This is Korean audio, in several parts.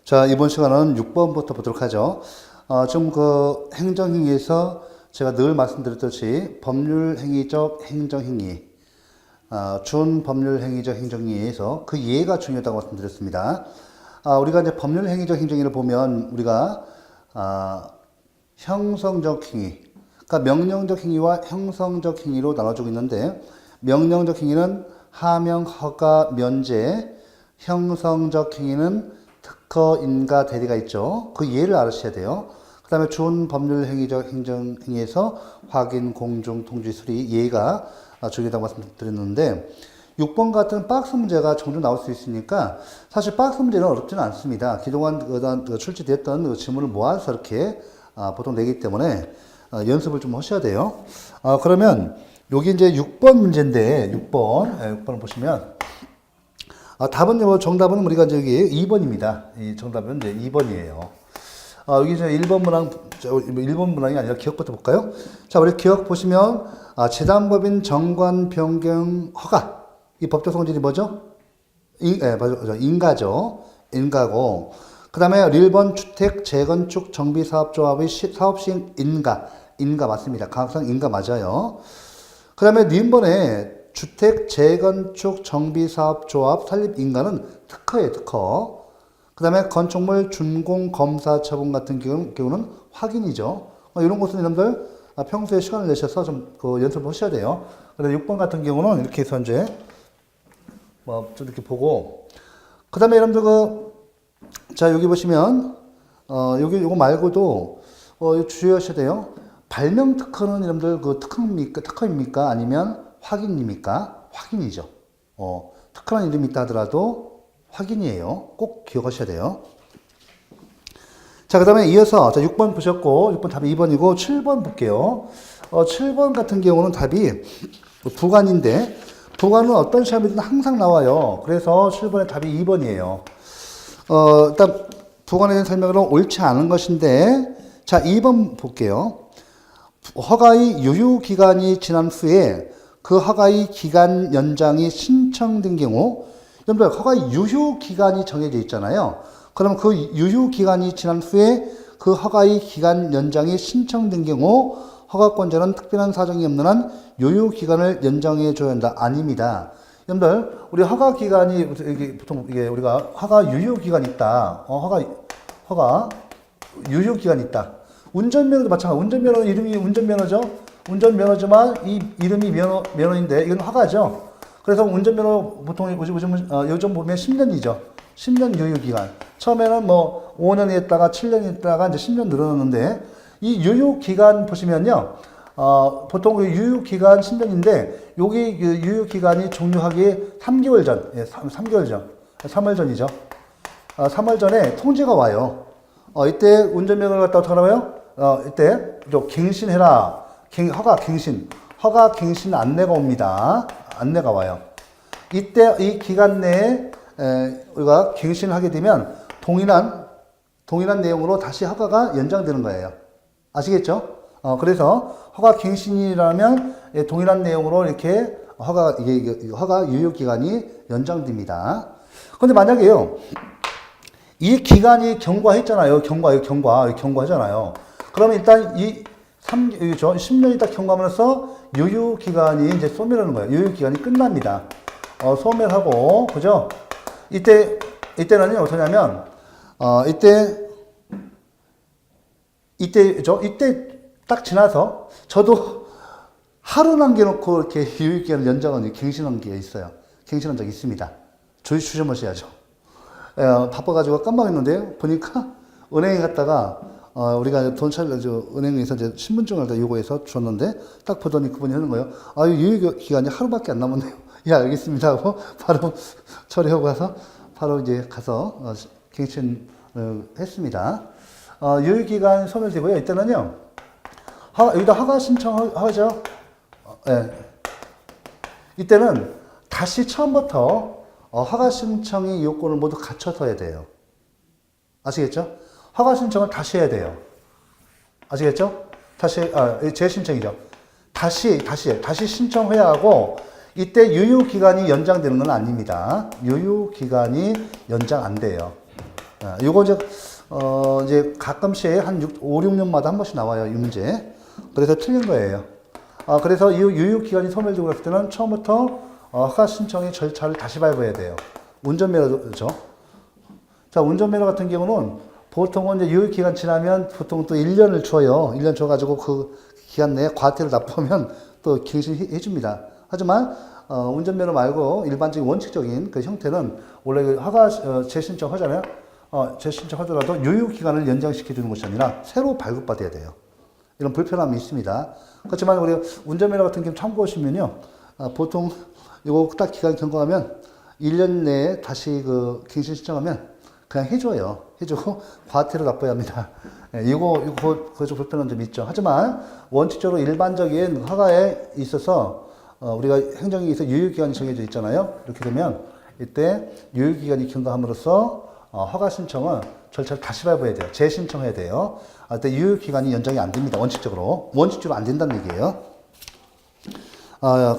자, 이번 시간은 6번부터 보도록 하죠. 좀 그 행정행위에서 제가 늘 말씀드렸듯이 법률행위적 행정행위, 준법률행위적 행정행위에서 그 예가 중요하다고 말씀드렸습니다. 우리가 이제 법률행위적 행정행위를 보면 우리가 형성적 행위, 그러니까 명령적 행위와 형성적 행위로 나눠지고 있는데, 명령적 행위는 하명, 허가, 면제, 형성적 행위는 특허, 인가, 대리가 있죠. 그 예를 알으셔야 돼요. 그 다음에 준법률행위적 행정행위에서 확인, 공중, 통지, 수리, 예가 중요하다고 말씀드렸는데, 6번 같은 박스 문제가 종종 나올 수 있으니까 사실 박스 문제는 어렵지는 않습니다. 그동안 출제됐던 그 지문을 모아서 이렇게 보통 내기 때문에 연습을 좀 하셔야 돼요. 그러면 여기 이제 6번 문제인데, 6번을 보시면 답은 정답은 우리가 저기 2번입니다. 이 정답은 이제 2번이에요. 여기 이제 1번 문항이 아니라 기억부터 볼까요? 자, 우리 기억 보시면 재단법인 정관 변경 허가, 이 법적 성질이 뭐죠? 맞아, 인가죠. 인가고, 그 다음에 1번 주택 재건축 정비사업조합의 사업시행 인가 맞습니다. 강학상 인가 맞아요. 그 다음에 니은번에 주택 재건축 정비사업조합 설립인가는 특허예요, 특허. 그 다음에 건축물 준공 검사 처분 같은 경우는 확인이죠. 이런 것은 여러분들 평소에 시간을 내셔서 좀 연습을 하셔야 돼요. 그래서 6번 같은 경우는 이렇게 해서 이제 좀 이렇게 보고, 그 다음에 여러분들 자, 여기 보시면 요거 말고도 주의하셔야 돼요. 발명 특허는 여러분들 특허입니까? 아니면 확인입니까? 확인이죠. 특허라는 이름이 있다 하더라도 확인이에요. 꼭 기억하셔야 돼요. 자, 그 다음에 이어서 6번 보셨고, 6번 답이 2번이고, 7번 볼게요. 7번 같은 경우는 답이 부관인데, 부관은 어떤 시험이든 항상 나와요. 그래서 7번의 답이 2번이에요. 일단, 부관에 대한 설명은 옳지 않은 것인데, 자, 2번 볼게요. 허가의 유효기간이 지난 후에 그 허가의 기간 연장이 신청된 경우, 여러분들 허가의 유효기간이 정해져 있잖아요. 그럼 그 유효기간이 지난 후에 그 허가의 기간 연장이 신청된 경우 허가권자는 특별한 사정이 없는 한 유효기간을 연장해 줘야 한다. 아닙니다. 여러분들, 우리 허가기간이 보통 우리가 허가 유효기간이 있다. 허가 유효기간이 있다. 운전면허도 마찬가지. 운전면허 이름이 운전면허죠. 운전면허지만 이 이름이 면허인데 이건 허가죠. 그래서 운전면허 보통 요즘 보면 10년이죠. 10년 유효기간. 처음에는 5년 했다가 7년 했다가 이제 10년 늘어났는데, 이 유효기간 보시면요. 보통 그 유효기간 10년인데 여기 그 유효기간이 종료하기 3개월 전, 3개월 전, 3월 전이죠. 3월 전에 통지가 와요. 이때 운전면허를 갖다 어떻게 하나요? 이때 갱신해라. 허가 갱신 안내가 옵니다. 안내가 와요. 이때 이 기간 내에 우리가 갱신을 하게 되면 동일한 내용으로 다시 허가가 연장되는 거예요. 아시겠죠? 그래서 허가 갱신이라면 동일한 내용으로 이렇게 허가 유효 기간이 연장됩니다. 그런데 만약에요, 이 기간이 경과했잖아요. 경과하잖아요. 그러면 일단 10년 있다 경과하면서 유효기간이 이제 소멸하는 거예요. 유효기간이 끝납니다. 소멸하고, 그죠? 이때는요, 어떠냐면, 이때 딱 지나서, 저도 하루 남겨놓고 이렇게 유효기간을 연장한, 갱신한 게 있어요. 갱신한 적이 있습니다. 조심하셔야죠. 바빠가지고 깜빡했는데, 보니까 은행에 갔다가, 우리가 은행에서 이제 신분증을 다 요구해서 줬는데, 딱 보더니 그분이 하는 거예요. 유효기간이 하루밖에 안 남았네요. 예, 알겠습니다 하고, 바로 처리하고 가서, 바로 이제 가서, 갱신을 했습니다. 유효기간 소멸되고요. 이때는요, 여기다 허가 신청하죠. 예. 이때는 다시 처음부터, 허가 신청의 요건을 모두 갖춰서 해야 돼요. 아시겠죠? 허가 신청을 다시 해야 돼요. 아시겠죠? 재신청이죠. 다시 신청해야 하고, 이때 유효기간이 연장되는 건 아닙니다. 유효기간이 연장 안 돼요. 요거 이제 가끔씩 한 5, 6년마다 한 번씩 나와요, 이 문제. 그래서 틀린 거예요. 그래서 이 유효기간이 소멸되고 났을 때는 처음부터 허가 신청의 절차를 다시 밟아야 돼요. 운전면허죠. 자, 운전면허 같은 경우는 보통은 이제 유효기간 지나면 보통 또 1년을 줘요. 1년 줘가지고 그 기간 내에 과태료 납부하면 또 갱신해 줍니다. 하지만 운전면허 말고 일반적인 원칙적인 그 형태는 원래 그 허가 재신청 하잖아요. 재신청 하더라도 유효기간을 연장시켜 주는 것이 아니라 새로 발급받아야 돼요. 이런 불편함이 있습니다. 그렇지만 우리 운전면허 같은 경우 참고하시면요. 보통 이거 딱 기간 경과하면 1년 내에 다시 그 갱신 신청하면 그냥 해줘요. 해주고 과태료 납부해야 합니다. 이거 좀 불편한 점이 있죠. 하지만 원칙적으로 일반적인 허가에 있어서 우리가 행정에서 유효기간이 정해져 있잖아요. 이렇게 되면 이때 유효기간이 경과함으로써 허가 신청은 절차를 다시 밟아야 돼요. 재신청해야 돼요. 그때 유효기간이 연장이 안 됩니다. 원칙적으로 안 된다는 얘기예요.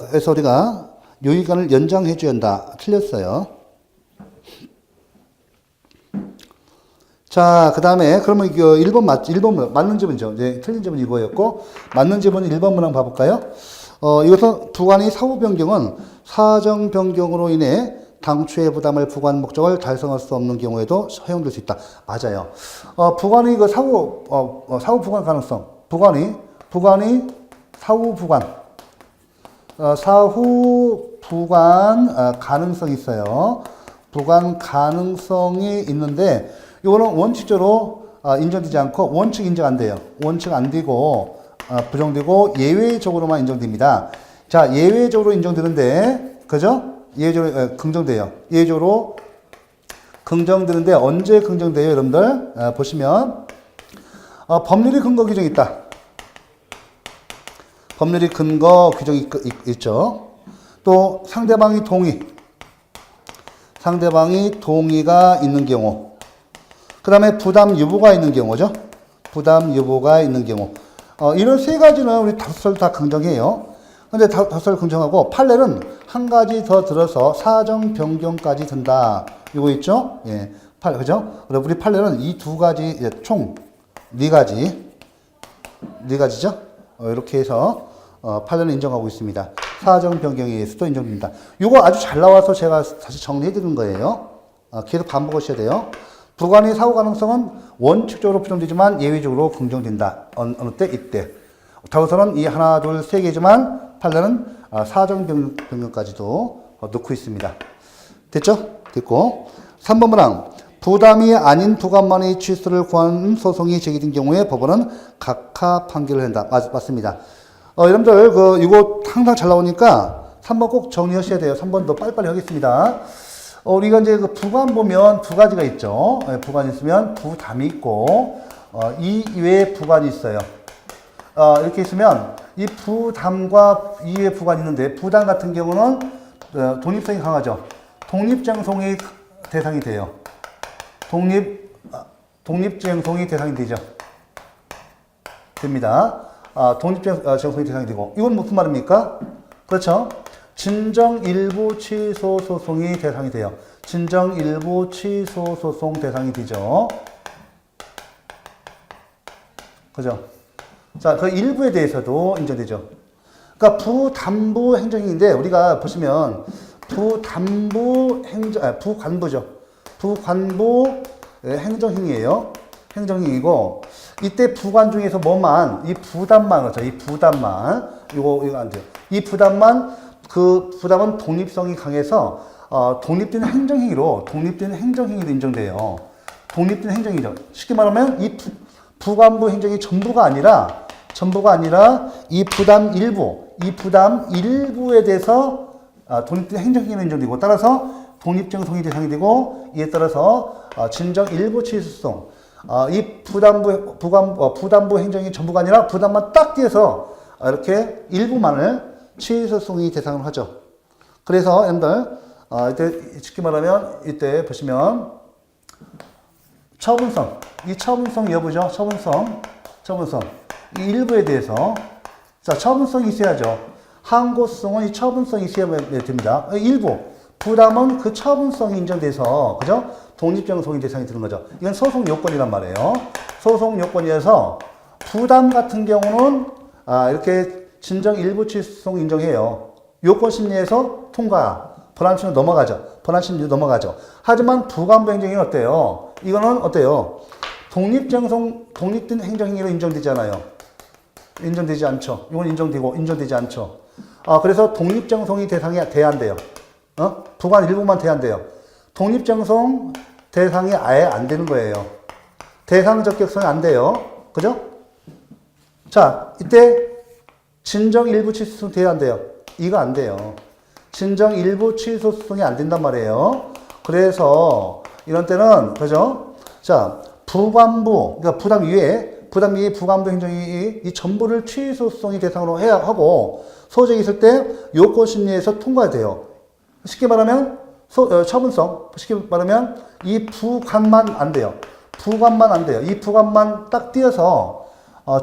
그래서 우리가 유효기간을 연장해 줘야 한다. 틀렸어요. 자, 그 다음에, 그러면 이거 1번 맞는 질문이죠. 이제 틀린 질문이 이거였고, 맞는 질문은 1번 문항 봐볼까요? 이것은 부관의 사후 변경은 사정 변경으로 인해 당초의 부담을 부관 목적을 달성할 수 없는 경우에도 허용될 수 있다. 맞아요. 부관의 그 사후 부관 가능성. 부관이 사후 부관 가능성이 있어요. 부관 가능성이 있는데, 이거는 원칙적으로 인정되지 않고 원칙 인정 안 돼요. 원칙 안 되고 부정되고 예외적으로만 인정됩니다. 자, 예외적으로 인정되는데, 그죠? 예외적으로 긍정돼요. 예외적으로 긍정되는데 언제 긍정돼요, 여러분들? 보시면 법률이 근거 규정이 있다. 법률이 근거 규정이 있죠. 또 상대방이 동의가 있는 경우. 그 다음에 부담 유보가 있는 경우죠. 부담 유보가 있는 경우. 이런 세 가지는 우리 다섯 다 긍정해요. 근데 다섯 긍정하고 판례는 한 가지 더 들어서 사정 변경까지 든다. 이거 있죠? 예. 그죠? 그럼 우리 판례는 이 두 가지, 총 네 가지죠? 이렇게 해서 판례는 인정하고 있습니다. 사정 변경에 의해서도 인정됩니다. 이거 아주 잘 나와서 제가 다시 정리해 드린 거예요. 계속 반복하셔야 돼요. 부관의 사후 가능성은 원칙적으로 부정되지만 예외적으로 긍정된다. 어느 때? 이때. 다우서는 이 하나, 둘, 세 개지만 판례는 사정 변경까지도 넣고 있습니다. 됐죠? 됐고. 3번 문항. 부담이 아닌 부관만의 취소를 구한 소송이 제기된 경우에 법원은 각하 판결을 한다. 맞습니다. 여러분들, 이거 항상 잘 나오니까 3번 꼭 정리하셔야 돼요. 3번 더 빨리빨리 하겠습니다. 우리가 이제 그 부관 보면 두 가지가 있죠. 부관이 있으면 부담이 있고, 이 이외에 부관이 있어요. 이렇게 있으면 이 부담과 이외에 부관이 있는데, 부담 같은 경우는 독립성이 강하죠. 독립쟁송의 대상이 돼요. 독립쟁송이 대상이 되죠. 됩니다. 독립쟁송이 대상이 되고, 이건 무슨 말입니까? 그렇죠. 진정 일부 취소 소송이 대상이 돼요. 진정 일부 취소 소송 대상이 되죠. 그죠? 자, 그 일부에 대해서도 인정되죠. 그러니까 부담부 행정인데 우리가 보시면 부관부죠. 부관부 행정행위예요. 행정행위고 이때 부관 중에서 이 부담만 그렇죠. 이 부담만 이거 안 돼요. 이 부담만 그 부담은 독립성이 강해서 독립된 행정행위로 인정돼요. 독립된 행정이죠. 쉽게 말하면 이 부관부 행정이 전부가 아니라 이 부담 일부에 대해서 독립된 행정행위로 인정되고 따라서 독립쟁송이 대상이 되고 이에 따라서 진정 일부 취소소송 이 부담부 행정이 전부가 아니라 부담만 딱 띄어서 이렇게 일부만을 취소송이 대상을 하죠. 그래서 여러분들 이때 쉽게 말하면 이때 보시면 이 처분성 여부죠. 처분성 이 일부에 대해서 자 처분성이 있어야죠. 항고성은 이 처분성이 있어야 됩니다. 일부 부담은 그 처분성이 인정돼서 그죠? 독립정성이 대상이 되는 거죠. 이건 소송 요건이란 말이에요. 소송 요건이어서 부담 같은 경우는 이렇게 진정 일부 취소송 인정해요. 요건 심리에서 통과. 본안 심리 넘어가죠. 본안 심리 넘어가죠. 하지만 부관부 행정행위는 어때요? 이거는 어때요? 독립된 행정행위로 인정되지 않아요. 인정되지 않죠. 이건 인정되지 않죠. 그래서 독립정성이 대상이 돼야 한대요. 부관 일부만 돼야 한대요. 독립정성 대상이 아예 안 되는 거예요. 대상 적격성이 안 돼요. 그죠? 자, 이때 진정 일부 취소송 돼야 한대요. 이거 안 돼요. 진정 일부 취소송이 안 된단 말이에요. 그래서 이런 때는 그죠? 자, 부관부, 그러니까 부담 위에 부관부 행정이 이 전부를 취소송이 대상으로 해야 하고 소재가 있을 때 요건 심리에서 통과돼요. 쉽게 말하면 처분성, 쉽게 말하면 이 부관만 안 돼요. 부관만 안 돼요. 이 부관만 딱 띄어서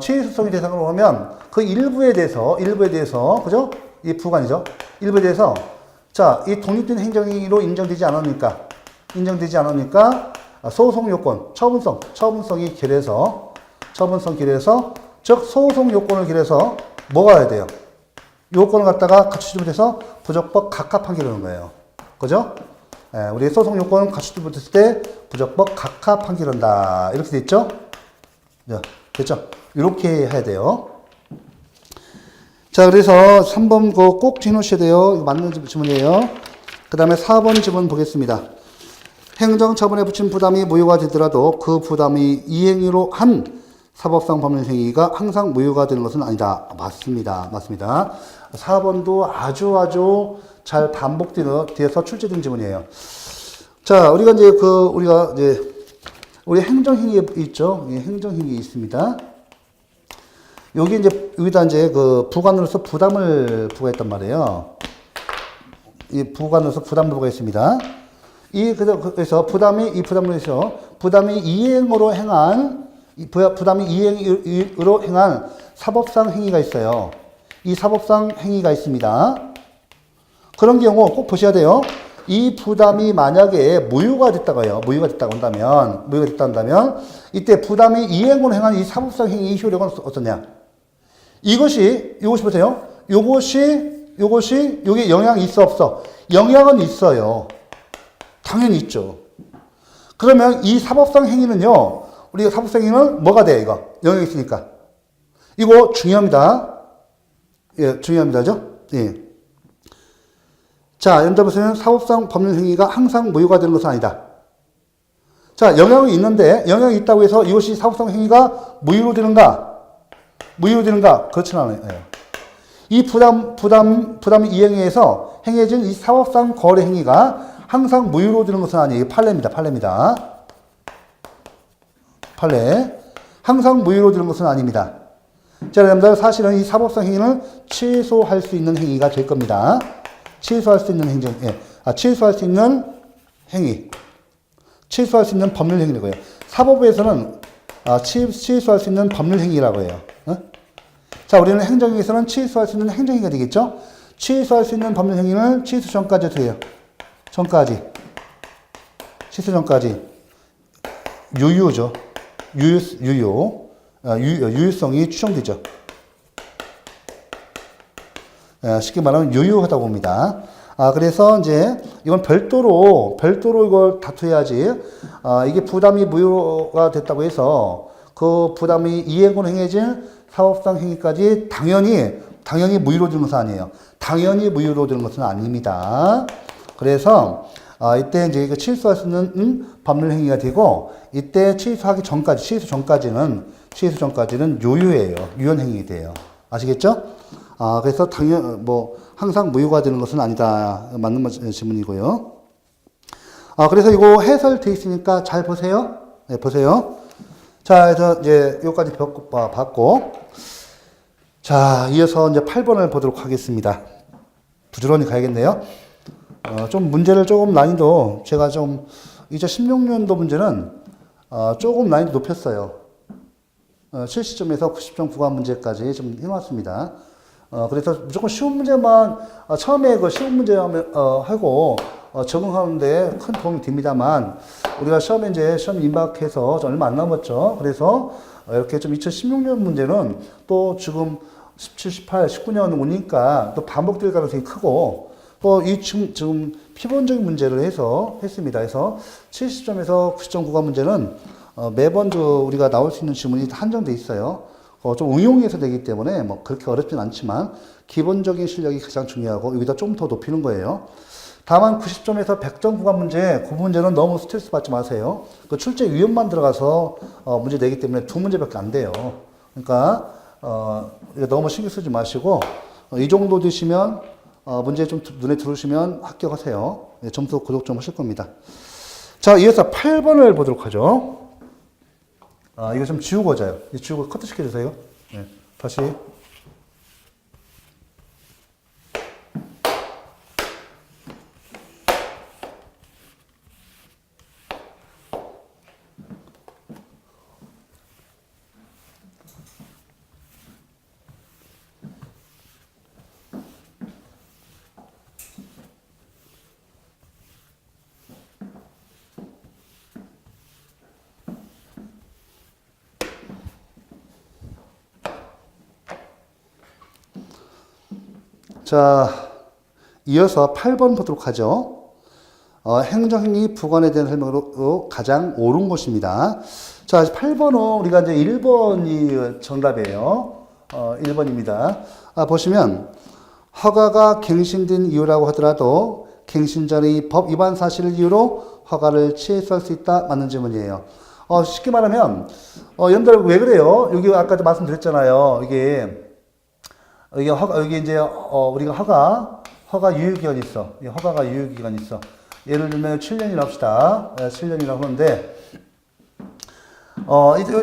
취소성이 대상으로 하면 그 일부에 대해서 그죠? 이 부관이죠. 일부에 대해서 자, 이 독립된 행정행위로 인정되지 않으니까 소송 요건, 처분성이 결해서 즉 소송 요건을 결해서 뭐가 해야 돼요? 요건을 갖다가 갖추지 못해서 부적법 각하 판결하는 거예요. 그죠? 우리 소송 요건을 갖추지 못했을 때 부적법 각하 판결한다. 이렇게 돼 있죠? 됐죠? 이렇게 해야 돼요. 자, 그래서 3번 거 꼭 해놓으셔야 돼요. 이거 맞는 지문이에요. 그 다음에 4번 지문 보겠습니다. 행정처분에 붙인 부담이 무효가 되더라도 그 부담이 이행위로 한 사법상 법률행위가 항상 무효가 되는 것은 아니다. 맞습니다. 4번도 아주 잘 반복되어서 출제된 지문이에요. 자, 우리 행정행위 있죠? 행정행위 있습니다. 여기다 이제 그 부관으로서 부담을 부과했단 말이에요. 이 부관으로서 부담을 부과했습니다. 그래서 부담이 이행으로 행한 사법상 행위가 있어요. 이 사법상 행위가 있습니다. 그런 경우 꼭 보셔야 돼요. 이 부담이 만약에 무효가 됐다고 한다면 이때 부담이 이행으로 행한 이 사법상 행위의 효력은 어떠냐? 이것이 보세요. 여기 영향이 있어 없어? 영향은 있어요. 당연히 있죠. 그러면 이 사법상 행위는요, 우리가 사법상 행위는 뭐가 돼, 이거? 영향이 있으니까. 이거 중요합니다. 예, 중요합니다죠? 예. 자, 연자 보시면 사법상 법률 행위가 항상 무효가 되는 것은 아니다. 자, 영향이 있다고 해서 이것이 사법상 행위가 무효로 되는가? 그렇지는 않아요. 이 부담 이행위에서 행해진 이 사법상 거래 행위가 항상 무효로 되는 것은 아니에요. 판례입니다. 판례. 항상 무효로 되는 것은 아닙니다. 자, 여러분들 사실은 이 사법상 행위는 취소할 수 있는 행위가 될 겁니다. 취소할 수 있는 행위. 취소할 수 있는 법률 행위라고요. 사법부에서는 취소할 수 있는 법률 행위라고 해요. 자, 우리는 행정에서는 취소할 수 있는 행정행위가 되겠죠? 취소할 수 있는 법률 행위는 취소 전까지 해도 돼요. 취소 전까지. 유효죠. 유효성이 추정되죠. 쉽게 말하면 유효하다고 봅니다. 그래서 이제 이건 별도로 이걸 다투어야지. 이게 부담이 무효가 됐다고 해서 그 부담이 이행으로 행해진 사법상 행위까지 당연히 무효로 되는 것은 아니에요. 당연히 무효로 되는 것은 아닙니다. 그래서 이때 이제 취소할 수 있는 법률 행위가 되고 이때 취소 전까지는 유효예요. 유효한 행위 돼요. 아시겠죠? 그래서 항상 무효가 되는 것은 아니다. 맞는 질문이고요. 그래서 이거 해설돼 있으니까 잘 보세요. 네, 보세요. 자, 그래서 이제 여기까지 봤고, 자, 이어서 이제 8번을 보도록 하겠습니다. 부지런히 가야겠네요. 좀 문제를 조금 난이도, 제가 좀, 2016년도 문제는, 조금 난이도 높였어요. 70점에서 90점 구간 문제까지 좀 해놨습니다. 그래서 무조건 쉬운 문제만, 처음에 그 쉬운 문제 하고, 적응하는데 큰 도움이 됩니다만, 우리가 시험에 이제 시험 임박해서 얼마 안 남았죠. 그래서 이렇게 좀 2016년 문제는 또 지금 17, 18, 19년 오니까 또 반복될 가능성이 크고, 또 이 지금 피본적인 문제를 해서 했습니다. 그래서 70점에서 90점 구간 문제는 매번 우리가 나올 수 있는 지문이 한정돼 있어요. 좀 응용해서 되기 때문에 뭐 그렇게 어렵진 않지만 기본적인 실력이 가장 중요하고 여기다 좀 더 높이는 거예요. 다만 90점에서 100점 구간 문제, 그 문제는 너무 스트레스 받지 마세요. 그 출제 위험만 들어가서 문제 내기 때문에 두 문제밖에 안 돼요. 그러니까 너무 신경 쓰지 마시고 이 정도 되시면 문제 좀 눈에 들어오시면 합격하세요. 네, 점수 고정 좀 하실 겁니다. 자, 이어서 8번을 보도록 하죠. 이거 좀 지우고 자요. 지우고 커트 시켜주세요. 네, 다시. 자, 이어서 8번 보도록 하죠. 행정행위 부관에 대한 설명으로 가장 옳은 것입니다. 자, 8번은 우리가 이제 1번이 정답이에요. 1번입니다. 보시면, 허가가 갱신된 이유라고 하더라도 갱신 전의 법 위반 사실을 이유로 허가를 취소할 수 있다. 맞는 질문이에요. 쉽게 말하면, 여러분들 왜 그래요? 여기 아까도 말씀드렸잖아요. 여기 이제, 우리가 허가 유효기간이 있어. 허가가 유효기간이 있어. 예를 들면 7년이라고 합시다. 7년이라고 하는데,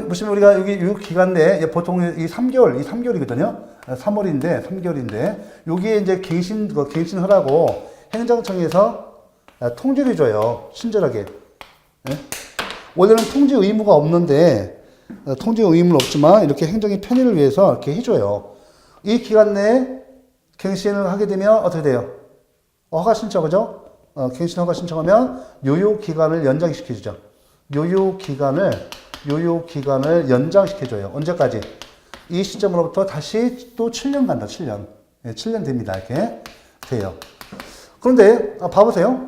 보시면 우리가 여기 유효기간 내에 보통 이 3개월이거든요. 3개월인데, 여기에 이제 갱신하라고 행정청에서 통지를 줘요. 친절하게. 네? 원래는 통지 의무가 없는데, 통지 의무는 없지만, 이렇게 행정의 편의를 위해서 이렇게 해줘요. 이 기간 내에 갱신을 하게 되면 어떻게 돼요? 허가 신청, 그죠? 갱신 허가 신청하면 요요기간을 연장시켜주죠. 요요기간을 연장시켜줘요. 언제까지? 이 시점으로부터 다시 또 7년 간다, 7년. 네, 7년 됩니다. 이렇게 돼요. 그런데, 봐보세요.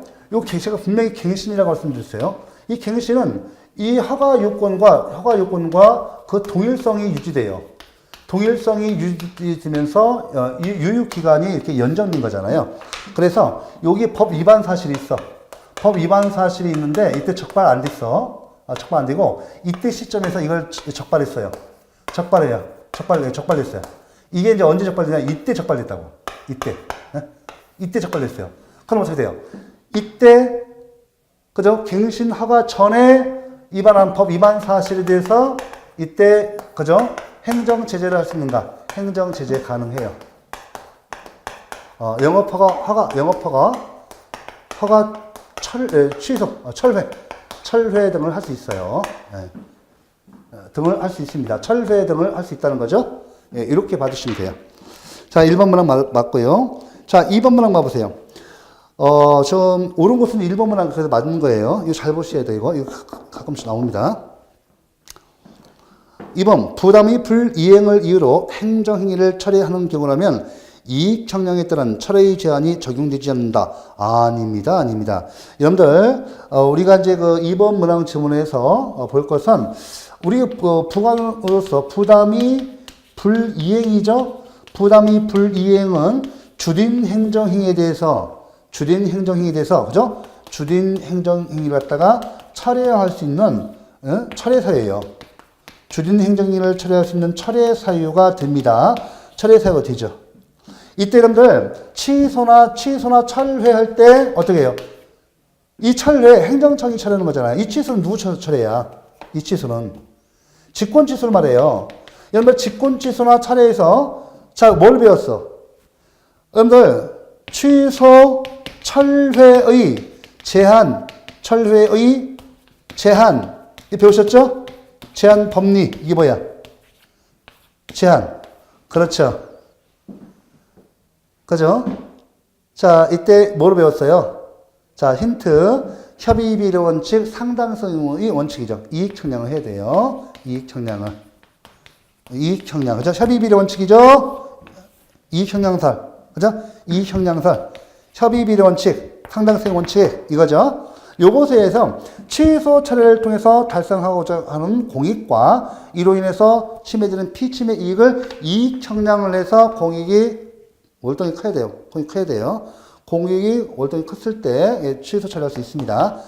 제가 분명히 갱신이라고 말씀드렸어요. 이 갱신은 이 허가 요건과 그 동일성이 유지돼요. 동일성이 유지되면서 유효기간이 이렇게 연장된 거잖아요. 그래서 여기 법 위반 사실이 있어. 법 위반 사실이 있는데 이때 적발 안 됐어. 적발 안 되고 이때 시점에서 이걸 적발했어요. 적발됐어요. 이게 이제 언제 적발되냐? 이때 적발됐다고. 이때 적발됐어요. 그럼 어떻게 돼요? 이때 그죠? 갱신 허가 전에 위반한 법 위반 사실에 대해서 이때 그죠? 행정 제재를 할 수 있는가? 행정 제재 가능해요. 영업허가 취소, 철회 등을 할 수 있어요. 네. 등을 할 수 있습니다. 철회 등을 할 수 있다는 거죠. 네, 이렇게 봐주시면 돼요. 자, 1번 문항 맞고요. 자, 2번 문항 봐보세요. 좀 옳은 것은 1번 문항 그래서 맞는 거예요. 이거 잘 보셔야 돼요. 이거 가끔씩 나옵니다. 2번 부담의 불이행을 이유로 행정행위를 철회하는 경우라면 이익 청량에 따른 철회의 제한이 적용되지 않는다. 아닙니다. 여러분들 우리가 이제 그 2번 문항 지문에서 볼 것은 우리 부관으로서 부담이 불이행이죠. 부담이 불이행은 주된 행정행위에 대해서 그죠? 주된 행정행위를 갖다가 철회할 수 있는 철회사유예요. 주된 행정행위를 철회할 수 있는 철회 사유가 됩니다. 철회 사유가 되죠. 이때 여러분들 취소나 철회할 때 어떻게 해요? 이 철회 행정청이 철회하는 거잖아요. 이 취소는 누구 철회야? 이 취소는 직권 취소를 말해요. 여러분들 직권 취소나 철회에서 자, 뭘 배웠어? 여러분들 취소 철회의 제한 이 배우셨죠? 제한 법리, 이게 뭐야? 제한. 그렇죠. 그죠? 자, 이때 뭐로 배웠어요? 자, 힌트. 협의 비례 원칙, 상당성의 원칙이죠. 이익 청량을 해야 돼요. 이익 청량을. 이익 청량. 그죠? 협의 비례 원칙이죠? 이익 청량설. 그죠? 이익 청량설. 협의 비례 원칙, 상당성 원칙. 이거죠? 요것에서 취소 처리를 통해서 달성하고자 하는 공익과 이로 인해서 침해되는 피침해 이익을 이익 청량을 해서 공익이 월등히 커야 돼요. 공익이 커야 돼요. 공익이 월등히 컸을 때 취소 처리할 수 있습니다.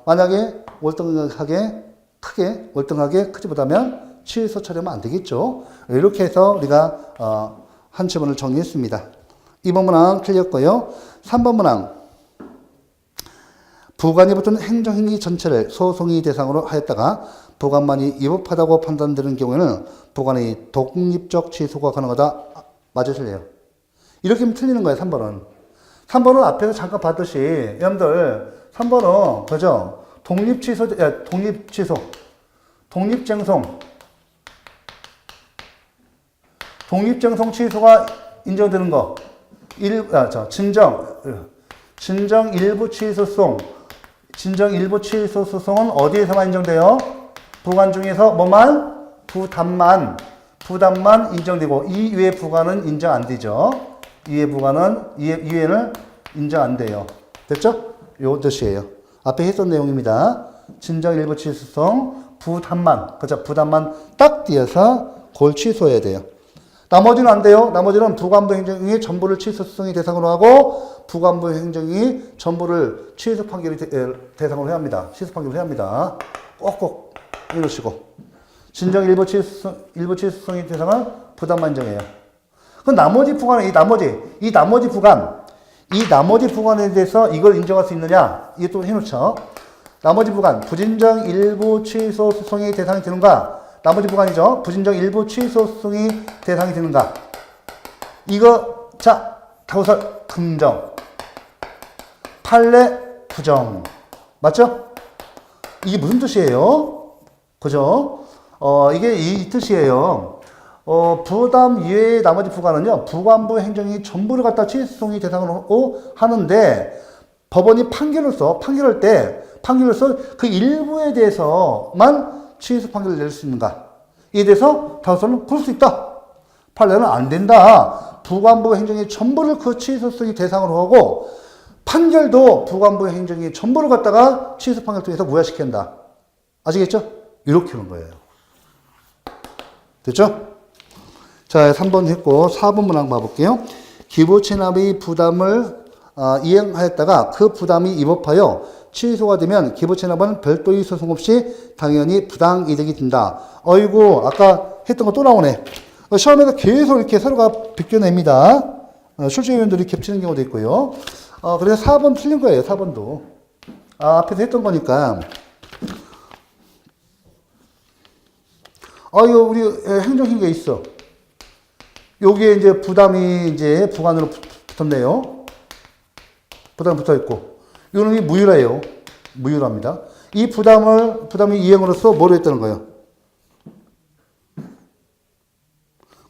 만약에 월등하게 크지 못하면 취소 처리하면 안 되겠죠. 이렇게 해서 우리가 한 지문을 정리했습니다. 2번 문항 틀렸고요. 3번 문항. 부관이 붙은 행정행위 전체를 소송의 대상으로 하였다가 부관만이 위법하다고 판단되는 경우에는 부관의 독립적 취소가 가능하다. 맞으실래요? 이렇게 하면 틀리는 거예요. 3번은. 3번은 앞에서 잠깐 봤듯이 여러분들 3번은 그죠? 독립취소, 독립쟁송 취소가 인정되는 거 진정 일부 취소 소송은 어디에서만 인정돼요? 부관 중에서 뭐만? 부담만 인정되고 이외의 부관은 인정 안 되죠. 이외에는 인정 안 돼요. 됐죠? 요 뜻이에요. 앞에 했던 내용입니다. 진정 일부 취소 소송 부담만, 그죠? 부담만 딱 띄어서 그걸 취소해야 돼요. 나머지는 안 돼요. 나머지는 부관부 행정이 전부를 취소 소송의 대상으로 하고 부관부 행정이 전부를 취소 판결의 대상으로 해야 합니다. 취소 판결을 해야 합니다. 꼭꼭 이러시고 진정 일부 취소 소송의 대상은 부담만 인정해요. 그럼 나머지 부관에 이 나머지 부관에 대해서 이걸 인정할 수 있느냐? 이게 또 해놓죠. 나머지 부관 부진정 일부 취소 소송의 대상이 되는가? 나머지 부관이죠. 부진정 일부 취소 소송이 대상이 되는가? 이거 자 타우설 긍정, 판례 부정, 맞죠? 이게 무슨 뜻이에요? 그죠? 이게 이 뜻이에요. 부담 이외의 나머지 부관은요, 부관부 행정이 전부를 갖다 취소 소송이 대상으로 하는데 법원이 판결로서 그 일부에 대해서만 취소 판결을 낼 수 있는가? 이에 대해서 타우설은 그럴 수 있다. 판례는 안 된다. 부관부 행정이 전부를 그 취소 소송이 대상으로 하고 판결도 부관부 행정이 전부를 갖다가 취소 판결 통해서 무효시켜야 한다. 아시겠죠? 이렇게 하는 거예요. 됐죠? 자, 3번 했고 4번 문항 봐볼게요. 기부채납의 부담을 이행하였다가 그 부담이 위법하여 취소가 되면 기부채납은 별도의 소송 없이 당연히 부당이득이 된다. 어이구, 아까 했던 거 또 나오네. 시험에서 계속 이렇게 서로가 비껴냅니다. 출제위원들이 겹치는 경우도 있고요. 그래서 4번 틀린 거예요. 4번도. 앞에서 했던 거니까. 이거 우리 행정행위가 있어. 여기에 이제 부담이 이제 부관으로 붙었네요. 부담이 붙어 있고. 이거는 무효라예요. 무효랍니다. 이 부담이 이행으로서 뭐로 했다는 거예요?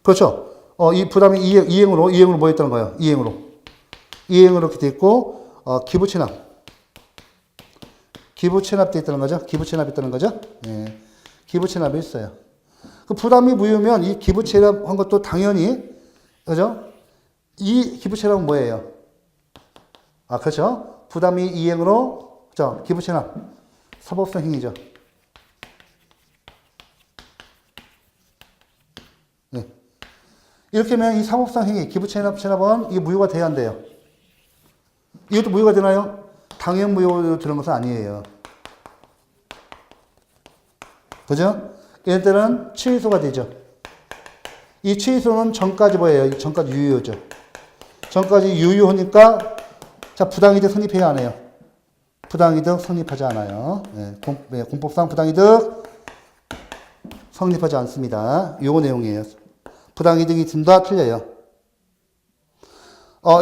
그렇죠. 이 부담이 이행으로 뭐 했다는 거예요? 이행으로 이렇게 돼 있고, 기부채납돼 있다는 거죠? 기부채납이 있다는 거죠? 예. 기부채납이 있어요. 그 부담이 무효면 이 기부채납한 것도 당연히, 그죠? 이 기부채납은 뭐예요? 그렇죠. 부담이 이행으로, 그죠? 기부채납. 사법성 행위죠. 네. 이렇게 하면 이 사법성 행위, 기부채납은 이게 무효가 돼야 한대요. 이것도 무효가 되나요? 당연 무효로 되는 것은 아니에요. 그죠? 얘들은 취소가 되죠. 이 취소는 전까지 뭐예요? 전까지 유효죠. 전까지 유효하니까, 자, 부당이득 성립해야 하네요. 부당이득 성립하지 않아요. 네, 공법상 부당이득 성립하지 않습니다. 요 내용이에요. 부당이득이 든다, 틀려요.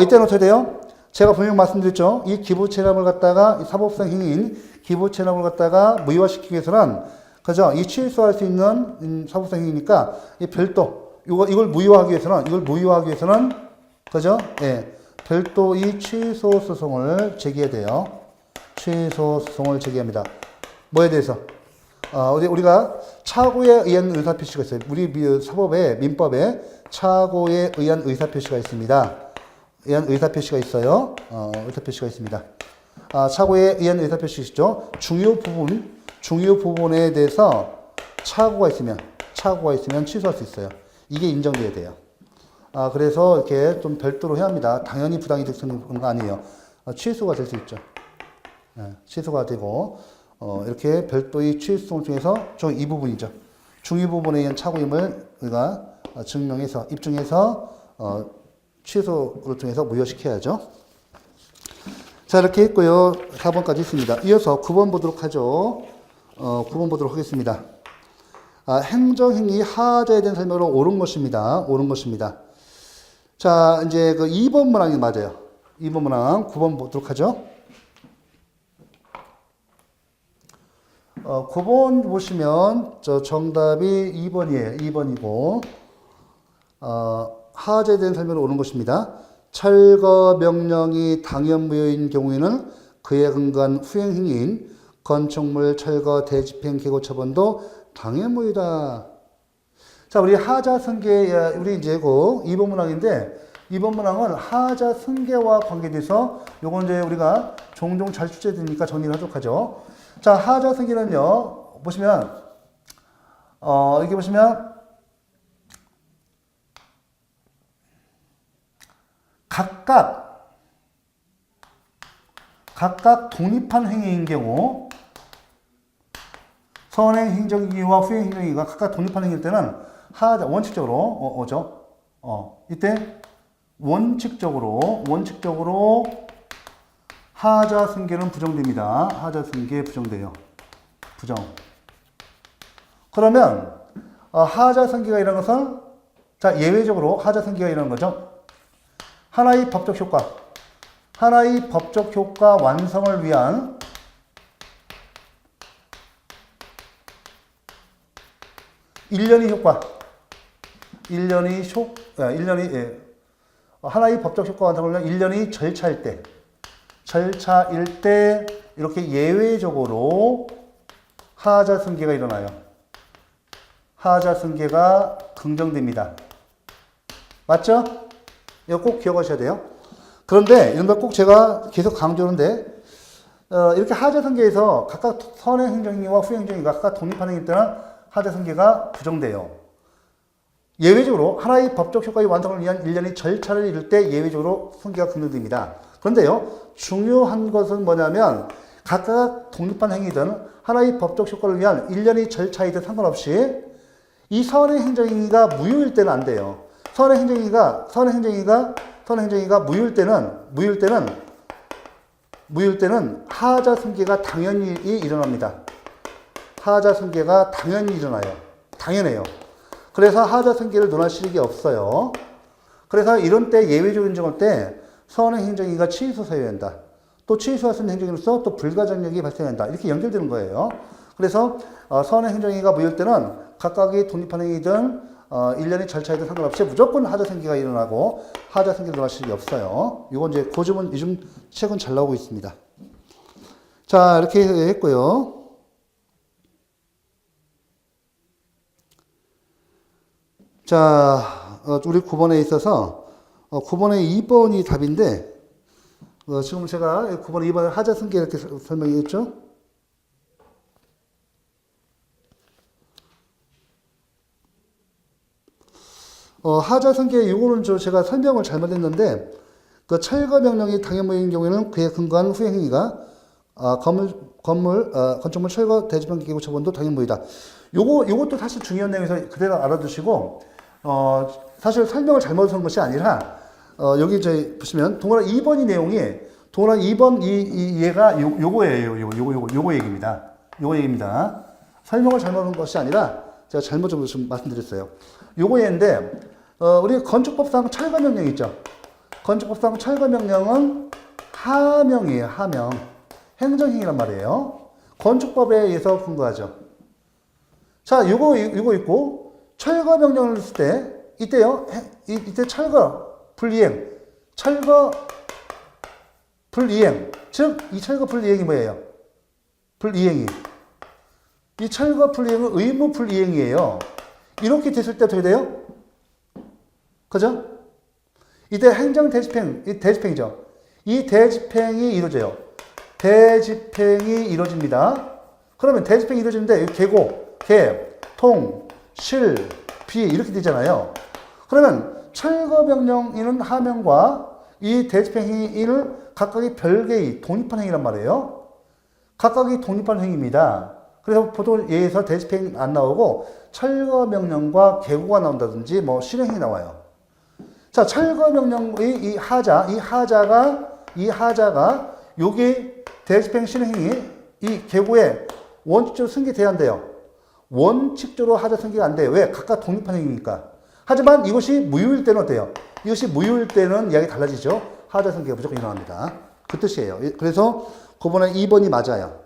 이때는 어떻게 돼요? 제가 분명 말씀드렸죠. 이 기부채납을 갖다가, 사법성 행위인 기부채납을 갖다가 무효화시키기 위해서는, 그죠? 이 취소할 수 있는 사법성 행위니까, 이 별도, 이걸 무효화하기 위해서는, 그죠? 예. 별도의 취소 소송을 제기해야 돼요. 취소 소송을 제기합니다. 뭐에 대해서? 우리가 착오에 의한 의사표시가 있어요. 우리 사법에, 민법에 착오에 의한 의사표시가 있습니다. 의한 의사표시가 있어요. 의사표시가 있습니다. 착오에 의한 의사표시죠. 중요 부분에 대해서 착오가 있으면 취소할 수 있어요. 이게 인정돼야 돼요. 그래서 이렇게 좀 별도로 해야 합니다. 당연히 부당이득 그런 거 아니에요. 취소가 될 수 있죠. 취소가 되고, 이렇게 별도의 취소송 중에서 이 부분이죠. 중요 부분에 의한 착오임을 우리가 증명해서, 입증해서, 취소를 통해서 무효시켜야죠. 자, 이렇게 했고요. 4번까지 있습니다. 이어서 9번 보도록 하죠. 9번 보도록 하겠습니다. 행정행위 하자에 대한 설명으로 옳은 것입니다. 옳은 것입니다. 자, 이제 그 2번 문항이 맞아요. 2번 문항 9번 보도록 하죠. 9번 보시면 정답이 2번이에요. 2번이고 하자에 대한 설명으로 옳은 것입니다. 철거 명령이 당연무효인 경우에는 그에 근거한 후행행위인 건축물 철거 대집행 개고 처분도 당연무효다. 자, 우리 하자 승계, 우리 이제 그 2번 문항인데, 2번 문항은 하자 승계와 관계돼서 요건 이제 우리가 종종 잘 출제되니까 정리를 하도록 하죠. 자, 하자 승계는요, 보시면, 이렇게 보시면, 각각 독립한 행위인 경우, 선행 행정기와 후행 행정기가 각각 독립한 행위일 때는 하자, 원칙적으로, 이때 원칙적으로 하자 승계는 부정됩니다. 하자 승계 부정돼요. 부정. 그러면, 하자 승계가 일어나는 것은, 자, 예외적으로 하자 승계가 일어나는 거죠. 하나의 법적 효과 완성을 위한 하나의 법적 효과 완성을 위한 일련의 절차일 때 이렇게 예외적으로 하자 승계가 일어나요. 하자 승계가 긍정됩니다. 맞죠? 이거 꼭 기억하셔야 돼요. 그런데 이런 걸 꼭 제가 계속 강조하는데 이렇게 하자 승계에서 각각 선행 행정행위와 후행 행정행위가 각각 독립한 행위 때는 하자 승계가 부정돼요. 예외적으로 하나의 법적 효과의 완성을 위한 일련의 절차를 이룰 때 예외적으로 승계가 긍정됩니다. 그런데요, 중요한 것은 뭐냐면 각각 독립한 행위든 하나의 법적 효과를 위한 일련의 절차이든 상관없이 이 선행 행정행위가 무효일 때는 안 돼요. 선행 행정행위가 무효일 때는 하자 승계가 당연히 일어납니다. 하자 승계가 당연히 일어나요. 당연해요. 그래서 하자 승계를 논할 실익이 없어요. 그래서 이런 때 예외적인 정할 때 선행 행정행위가 취소 사유에 한다. 또 취소할 수 있는 행정으로서 또 불가장력이 발생한다. 이렇게 연결되는 거예요. 그래서 선행 행정행위가 무효일 때는 각각의 독립한 행위든 일련의 절차에도 상관없이 무조건 하자 승계가 일어나고 하자 승계를 논할 실익이 없어요. 이건 이제 그 점은 요즘 최근 잘 나오고 있습니다. 자, 이렇게 했고요. 자, 우리 9번에 있어서 9번에 2번이 답인데 지금 제가 9번에 2번에 하자 승계 이렇게 설명했죠. 하자 승계 이거는 제가 설명을 잘못했는데 그 철거 명령이 당연무효인 경우에는 그에 근거한 후행행위가 건축물 철거 대지방 기구 처분도 당연무효다. 요것도 사실 중요한 내용에서 그대로 알아두시고 사실 설명을 잘못한 것이 아니라 여기 저희 보시면 동그란 2번이 내용이 동그란 2번 얘가 요거예요. 요거 얘기입니다. 요거 얘기입니다. 설명을 잘못한 것이 아니라 제가 잘못 좀 말씀드렸어요. 요거 얘인데 우리 건축법상 철거명령 있죠. 건축법상 철거명령은 하명이에요. 하명. 행정행위란 말이에요. 건축법에 의해서 근거하죠. 자, 요거 있고 철거명령을 쓸 때 이때요. 이때 철거 불이행 철거 불이행. 즉, 이 철거 불이행이 뭐예요? 불이행이. 이 철거 불이행은 의무 불이행이에요. 이렇게 됐을 때 어떻게 돼요? 그죠? 이때 행정 대집행, 이 대집행이죠. 이 대집행이 이루어져요. 대집행이 이루어집니다. 그러면 대집행이 이루어지는데 계고, 개, 통, 실, 비 이렇게 되잖아요. 그러면 철거명령인은 하명과 이 대집행행위를 각각이 별개의 독립한 행위란 말이에요. 각각이 독립한 행위입니다. 그래서 보통 예에서 대집행 안 나오고 철거명령과 계고가 나온다든지 뭐 실행이 나와요. 자, 철거명령의 이 하자가 요게 대집행 실행행위 이 계고에 원칙적으로 승계돼야 한대요. 원칙적으로 하자 승계가 안 돼요. 왜? 각각 독립한 행위니까. 하지만 이것이 무효일 때는 어때요? 이것이 무효일 때는 이야기 달라지죠. 하자 승계가 무조건 일어납니다. 그 뜻이에요. 그래서 9번에 2번이 맞아요.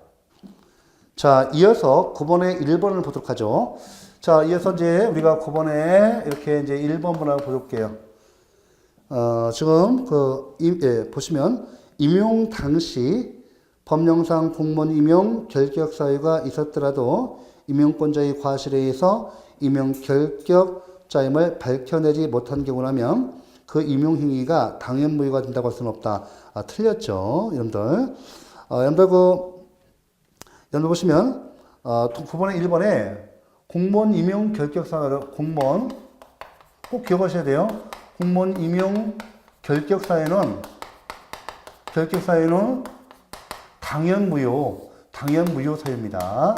자, 이어서 9번에 1번을 보도록 하죠. 자, 이어서 이제 우리가 9번에 이렇게 이제 1번 문항을 볼게요. 지금 보시면 임용 당시 법령상 공무원 임용 결격 사유가 있었더라도 임용권자의 과실에 의해서 임용 결격자임을 밝혀내지 못한 경우라면 그 임용 행위가 당연 무효가 된다고 할 수는 없다. 틀렸죠, 여러분들. 여러분들 보시면 9번에 1번에 공무원 임용 결격 사유를 공무원 꼭 기억하셔야 돼요. 공무원 임용 결격 사유는 당연 무효 사유입니다.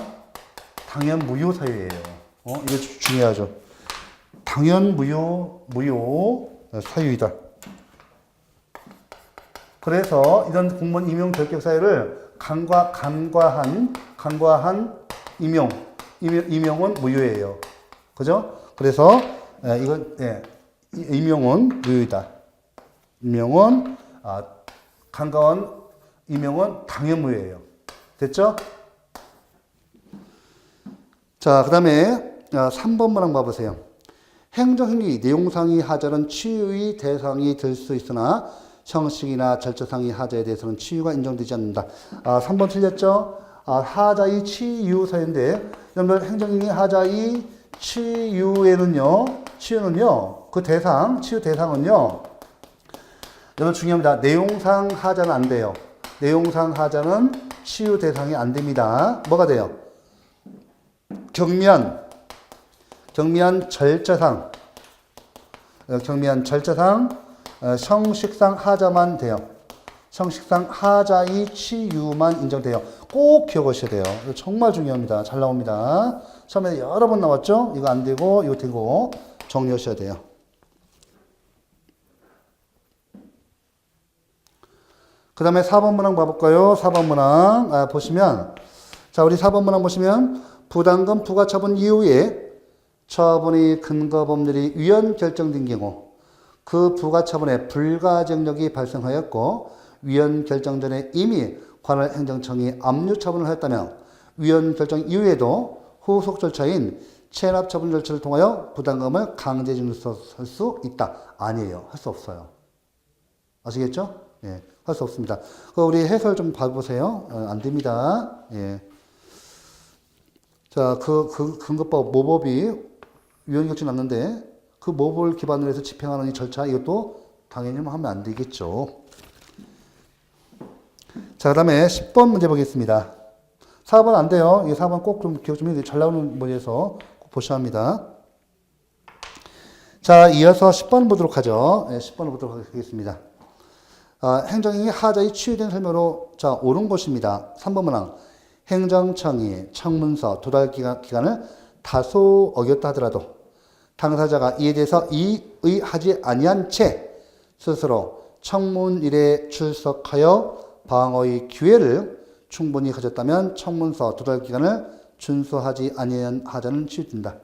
당연 무효 사유예요. 이거 중요하죠. 당연 무효 사유이다. 그래서 이런 공무원 임용 결격 사유를 간과한 임용은 무효예요. 그죠? 그래서 이건 임용은 무효이다. 간과한 임용은 당연 무효예요. 됐죠? 자, 그 다음에 3번 문항 봐보세요. 행정행위 내용상의 하자는 치유의 대상이 될 수 있으나 형식이나 절차상의 하자에 대해서는 치유가 인정되지 않는다. 3번 틀렸죠? 하자의 치유 사유인데 여러분들 행정행위 하자의 치유는요 그 치유 대상은요 여러분 중요합니다. 내용상 하자는 안 돼요. 내용상 하자는 치유 대상이 안 됩니다. 뭐가 돼요? 경미한 절차상, 형식상 하자만 돼요. 형식상 하자의 치유만 인정돼요. 꼭 기억하셔야 돼요. 이거 정말 중요합니다. 잘 나옵니다. 처음에 여러 번 나왔죠? 이거 안 되고, 이거 되고, 정리하셔야 돼요. 그 다음에 4번 문항 봐볼까요? 4번 문항. 보시면, 자, 우리 4번 문항 보시면, 부담금 부과 처분 이후에 처분의 근거 법률이 위헌 결정된 경우, 그 부과 처분에 불가정력이 발생하였고, 위헌 결정 전에 이미 관할 행정청이 압류 처분을 하였다면, 위헌 결정 이후에도 후속 절차인 체납 처분 절차를 통하여 부담금을 강제 징수할 수 있다. 아니에요. 할 수 없어요. 아시겠죠? 예. 할 수 없습니다. 우리 해설 좀 봐보세요. 안 됩니다. 예. 자, 근거법 모법이 위헌 결정 났는데 그 모법을 기반으로 해서 집행하는 이 절차 이것도 당연히 하면 안 되겠죠. 자, 그 다음에 10번 문제 보겠습니다. 4번 안 돼요. 이 4번 꼭 좀 기억 좀 해야 돼요. 잘 나오는 문제에서 꼭 보셔야 합니다. 자, 이어서 10번 보도록 하죠. 네, 10번을 보도록 하겠습니다. 행정행위 하자의 치유된 설명으로 자 옳은 것입니다. 3번 문항 행정청이 청문서 도달 기간을 다소 어겼다 하더라도 당사자가 이에 대해서 이의하지 아니한 채 스스로 청문일에 출석하여 방어의 기회를 충분히 가졌다면 청문서 도달 기간을 준수하지 아니한 하자는 치유된다.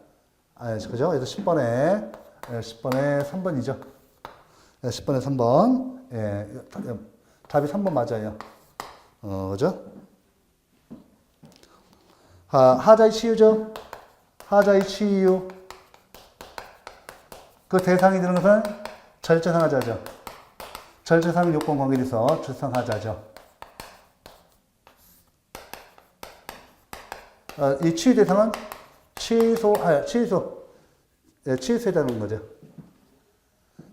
그죠? 그래서 10번에 3번이죠. 10번에 3번. 예, 답이 3번 맞아요. 그죠? 하자의 치유죠? 하자의 치유. 그 대상이 되는 것은 절차상 하자죠. 절차상 요건 관계에서 출상하자죠. 이 치유 대상은 취소해다는 거죠.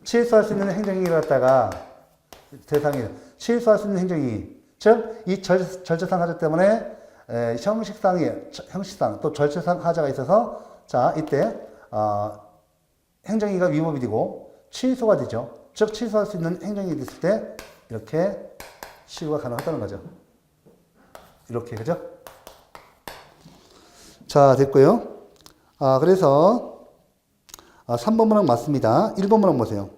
취소할 수 있는 행정행위를 갖다가 대상이에요. 취소할 수 있는 행정행위. 즉, 이 절차상 하자 때문에 형식상 또 절차상 하자가 있어서 자, 이때 행정행위가 위법이 되고 취소가 되죠. 즉, 취소할 수 있는 행정행위 됐을 때 이렇게 치유가 가능하다는 거죠. 이렇게, 그죠? 자, 됐고요. 그래서 3번 문항 맞습니다. 1번 문항 보세요.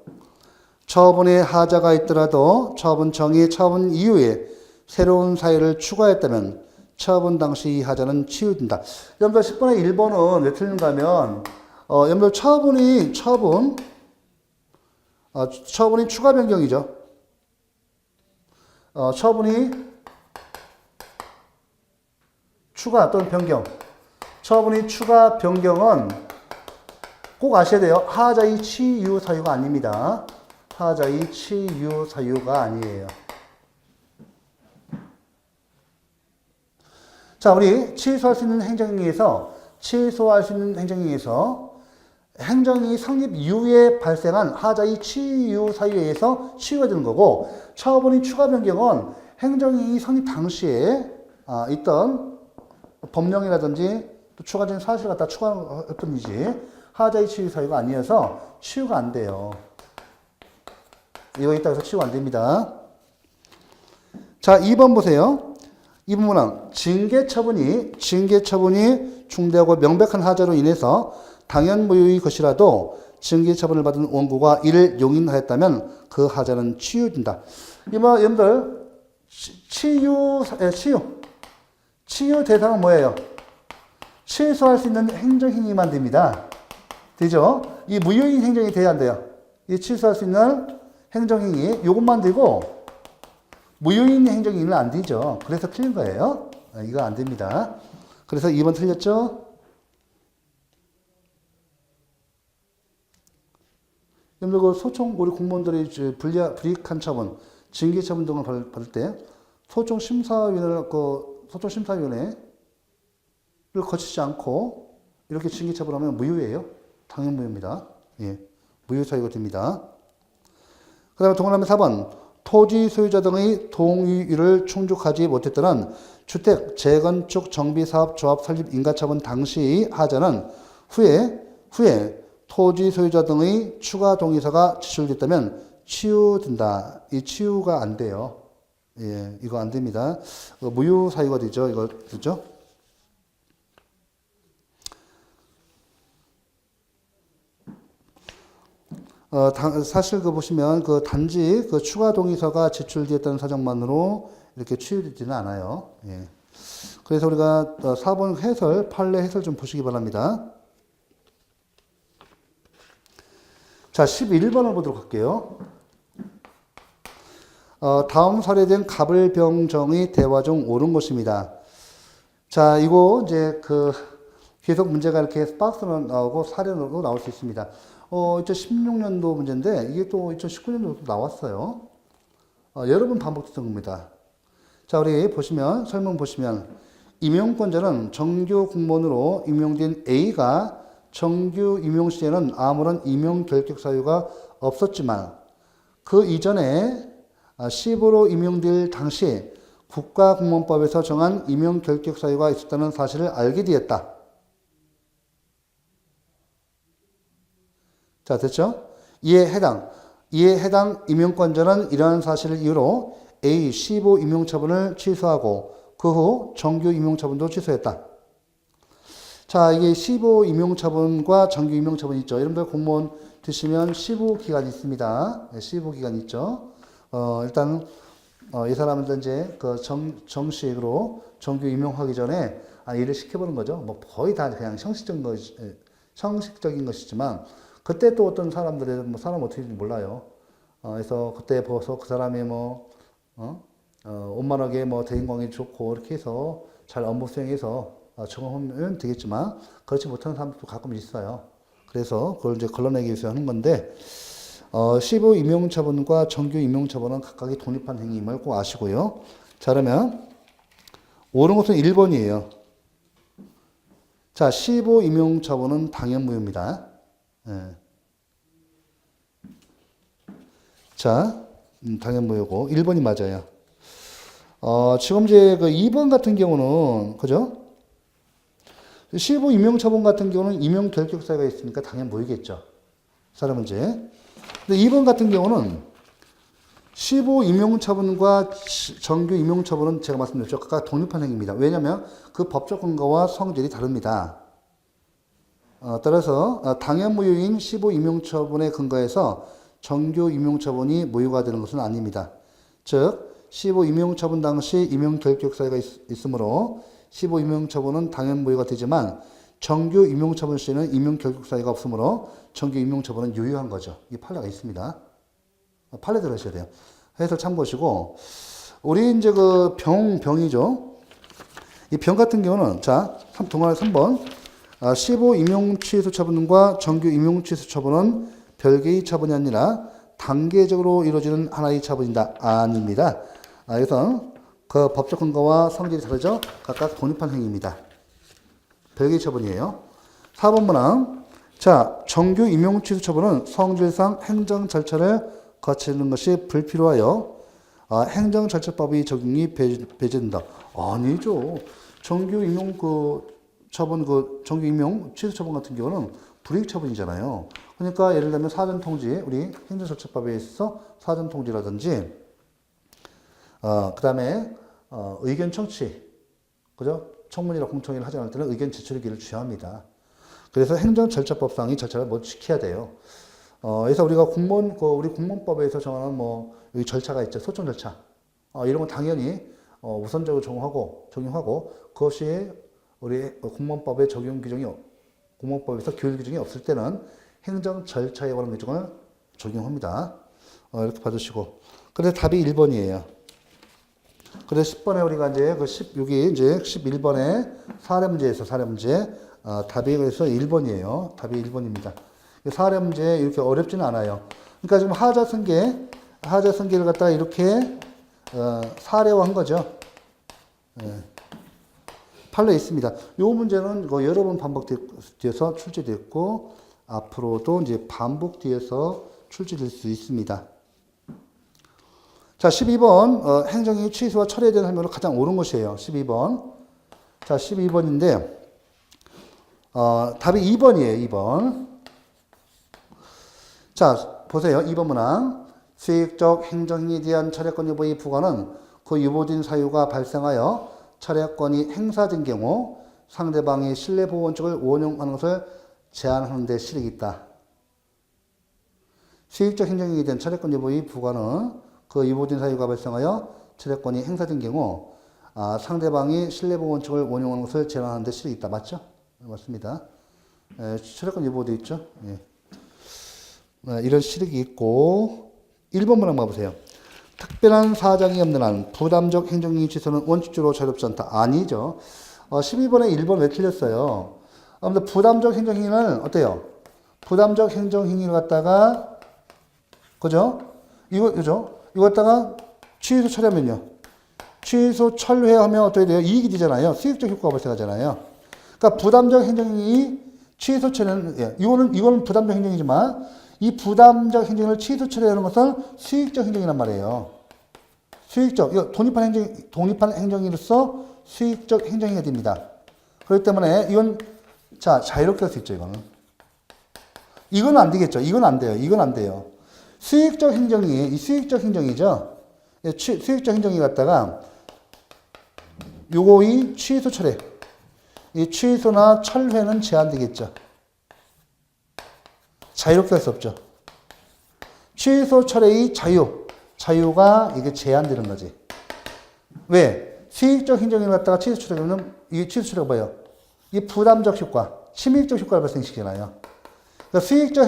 처분에 하자가 있더라도 처분 전에 처분 이후에 새로운 사유를 추가했다면 처분 당시 이 하자는 치유된다. 여러분들 10번에 1번은 왜 틀린가 하면 여러분들 처분이 추가 변경이죠. 처분이 추가 또는 변경. 처분이 추가 변경은 꼭 아셔야 돼요. 하자의 치유 사유가 아닙니다. 하자의 치유 사유가 아니에요. 자, 우리 취소할 수 있는 행정행위에서 행정행위 성립 이후에 발생한 하자의 치유 사유에 의해서 치유가 되는 거고, 처분의 추가 변경은 행정행위 성립 당시에 있던 법령이라든지 또 추가적인 사실을 갖다 추가할 뿐이지 하자의 치유 사유가 아니어서 치유가 안 돼요. 이거 있다고 해서 치유가 안 됩니다. 자, 2번 보세요. 2번 문항. 징계처분이 중대하고 명백한 하자로 인해서 당연무효의 것이라도 징계처분을 받은 원고가 이를 용인하였다면 그 하자는 치유된다. 여러분들 치유 대상은 뭐예요? 취소할 수 있는 행정행위만 됩니다. 되죠? 이 무효인 행정이 돼야 안 돼요. 이 취소할 수 있는 행정행위, 요것만 되고, 무효인 행정행위는 안 되죠. 그래서 틀린 거예요. 이거 안 됩니다. 그래서 2번 틀렸죠? 여러분들, 그 소총, 우리 공무원들이 불이익한 처분, 징계 처분 등을 받을 때, 소총심사위원회를 거치지 않고 이렇게 징계 처분하면 무효예요. 당연 무효입니다. 예, 무효 사유가 됩니다. 그 다음에 동그라미 4번. 토지 소유자 등의 동의를 충족하지 못했다는 주택 재건축 정비사업 조합 설립 인가처분 당시의 하자는 후에 토지 소유자 등의 추가 동의서가 제출됐다면 치유된다. 이 치유가 안 돼요. 예, 이거 안 됩니다. 무효 사유가 되죠. 이거 그죠? 사실 보시면 단지 추가 동의서가 제출되었다는 사정만으로 이렇게 치유되지는 않아요. 예. 그래서 우리가 4번 해설, 판례 해설 좀 보시기 바랍니다. 자, 11번을 보도록 할게요. 다음 사례된 갑을병정의 대화 중 옳은 것입니다. 자, 이거 이제 계속 문제가 이렇게 박스로 나오고 사례로 나올 수 있습니다. 2016년도 문제인데 이게 또 2019년도도 나왔어요. 여러 번 반복됐던 겁니다. 자, 우리 설명 보시면 임용권자는 정규 공무원으로 임용된 A가 정규 임용 시에는 아무런 임용 결격 사유가 없었지만 그 이전에 C부로 임용될 당시 국가공무원법에서 정한 임용 결격 사유가 있었다는 사실을 알게 되었다. 자, 됐죠? 이에 해당 임용권자는 이러한 사실을 이유로 A, C부 임용처분을 취소하고 그 후 정규 임용처분도 취소했다. 자, 이게 C부 임용처분과 정규 임용처분 있죠. 여러분들 공무원 되시면 C부 기간이 있습니다. 네, C부 기간이 있죠. 일단 이 사람은 이제 정식으로 정규 임용하기 전에 일을 시켜보는 거죠. 뭐 거의 다 그냥 형식적인 것이지만 그때 또 어떤 사람들의 사람 어떻게 될지 몰라요. 그래서 그때 보고서 그 사람이 원만하게 대인관계 좋고 이렇게 해서 잘 업무 수행해서 적응하면 되겠지만 그렇지 못하는 사람들도 가끔 있어요. 그래서 그걸 이제 걸러내기 위해서 하는 건데 시부 임용처분과 정규 임용처분은 각각의 독립한 행위임을 꼭 아시고요. 자, 그러면 옳은 것은 1번이에요. 자, 시부 임용처분은 당연무효입니다. 예. 자, 당연무효고 1번이 맞아요. 지금 이제 그 2번 같은 경우는 그죠? 시부 임용처분 같은 경우는 임용 결격 사유가 있으니까 당연무효겠죠. 사람 문제. 근데 2번 같은 경우는 시부 임용처분과 정규 임용처분은 제가 말씀드렸죠. 각각 독립한 행위입니다. 왜냐하면 그 법적 근거와 성질이 다릅니다. 따라서 당연무효인 시부 임용처분에 근거해서 정규 임용처분이 무효가 되는 것은 아닙니다. 즉 시부 임용처분 당시 임용 결격 사유가 있으므로 시부 임용처분은 당연무효가 되지만 정규 임용처분 시에는 임용 결격 사유가 없으므로 정규 임용처분은 유효한 거죠. 이 판례가 있습니다. 판례 들으셔야 돼요. 해설 참고하시고 우리 이제 그 병이죠. 이 병 같은 경우는 자, 동안의 3번 시부 임용 취소 처분과 정규 임용 취소 처분은 별개의 처분이 아니라 단계적으로 이루어지는 하나의 처분이다. 아닙니다. 그래서 그 법적 근거와 성질이 다르죠. 각각 독립한 행위입니다. 별개의 처분이에요. 4번 문항. 자, 정규 임용 취소 처분은 성질상 행정 절차를 거치는 것이 불필요하여 행정절차법의 적용이 배제된다. 아니죠. 정규 임용 처분 정규 임용 취소 처분 같은 경우는 불이익 처분이잖아요. 그러니까 예를 들면 사전통지, 우리 행정절차법에 있어서 사전통지라든지, 그 다음에 의견 청취, 그죠? 청문이나 공청회를 하지 않을 때는 의견 제출기를 주의합니다. 그래서 행정절차법상의 절차를 뭐 지켜야 돼요. 그래서 우리가 우리 공무원법에서 정하는 이 절차가 있죠. 소청 절차. 이런 건 당연히 우선적으로 적용하고 그것이 우리 공무원법의 적용 규정이 공무원법에서 규율 규정이 없을 때는 행정 절차에 관한 규정을 적용합니다. 이렇게 봐주시고. 그래서 답이 1번이에요. 그래서 10번에 우리가 이제 여기 이제 11번에 사례 문제에서 답이 그래서 1번이에요. 답이 1번입니다. 사례 문제 이렇게 어렵지는 않아요. 그러니까 지금 하자성계를 갖다가 이렇게 사례화한 거죠. 판례 있습니다. 이 문제는 여러 번 반복돼서 출제됐고 앞으로도 이제 반복돼서 출제될 수 있습니다. 자, 12번 행정이 취소와 철회에 대한 설명으로 가장 옳은 것이에요. 12번. 자, 12번인데 답이 2번이에요. 2번. 자, 보세요. 2번 문항. 수익적 행정행위에 대한 철회권 유보의 부과는 그 유보된 사유가 발생하여 철회권이 행사된 경우 상대방이 신뢰보호 원칙을 원용하는 것을 제한하는 데 실익이 있다. 수익적 행정행위에 대한 철회권 유보의 부과는 그 유보된 사유가 발생하여 철회권이 행사된 경우 상대방이 신뢰보호 원칙을 원용하는 것을 제한하는 데 실익이 있다. 맞죠? 맞습니다. 철회권 유보되어 있죠? 예. 이런 실익이 있고 1번 문항 봐보세요. 특별한 사정이 없는 한 부담적 행정행위 취소는 원칙적으로 자유롭지 않다. 아니죠. 12번에 1번 왜 틀렸어요? 아무튼 부담적 행정행위는 어때요? 부담적 행정행위를 갖다가 그죠? 그죠? 이거 갖다가 취소 처리하면요. 취소 철회하면 어떻게 돼요? 이익이 되잖아요. 수익적 효과가 발생하잖아요. 그러니까 부담적 행정행위 취소 처리는 이거는 부담적 행정이지만 이 부담적 행정을 취소 처리하는 것은 수익적 행정이란 말이에요. 수익적, 이거 독립한 행정으로서 수익적 행정이 됩니다. 그렇기 때문에 이건 자유롭게 할 수 있죠. 이건 안 되겠죠. 이건 안 돼요. 이건 안 돼요. 수익적 행정이 이 수익적 행정이죠. 수익적 행정이 갖다가 요거의 취소 철회, 이 취소나 철회는 제한되겠죠. 자유롭게 할 수 없죠. 취소 철회의 자유가 이게 제한되는 거지. 왜? 수익적 행정을 갖다가 취소 철회하면 이 취소 철회가 뭐예요? 이 부담적 효과, 침입적 효과를 발생시키잖아요. 그러니까 수익적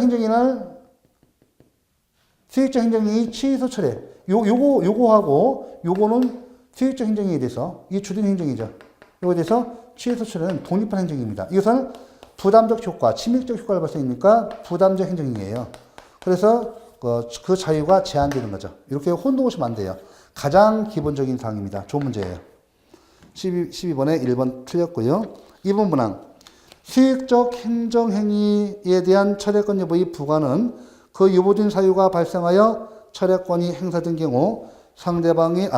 행정이 취소 철회. 요거하고 요거는 수익적 행정에 대해서 이 주된 행정이죠. 요거에 대해서 취소 철회는 독립한 행정입니다. 이것은 부담적 효과, 침입적 효과를 발생하니까 부담적 행정이에요. 그래서 그 자유가 제한되는 거죠. 이렇게 혼동 오시면 안 돼요. 가장 기본적인 사항입니다. 좋은 문제예요. 12번에 1번 틀렸고요. 2번 문항. 수익적 행정행위에 대한 철회권 여부의 부과는 그 유보된 사유가 발생하여 철회권이 행사된 경우 상대방이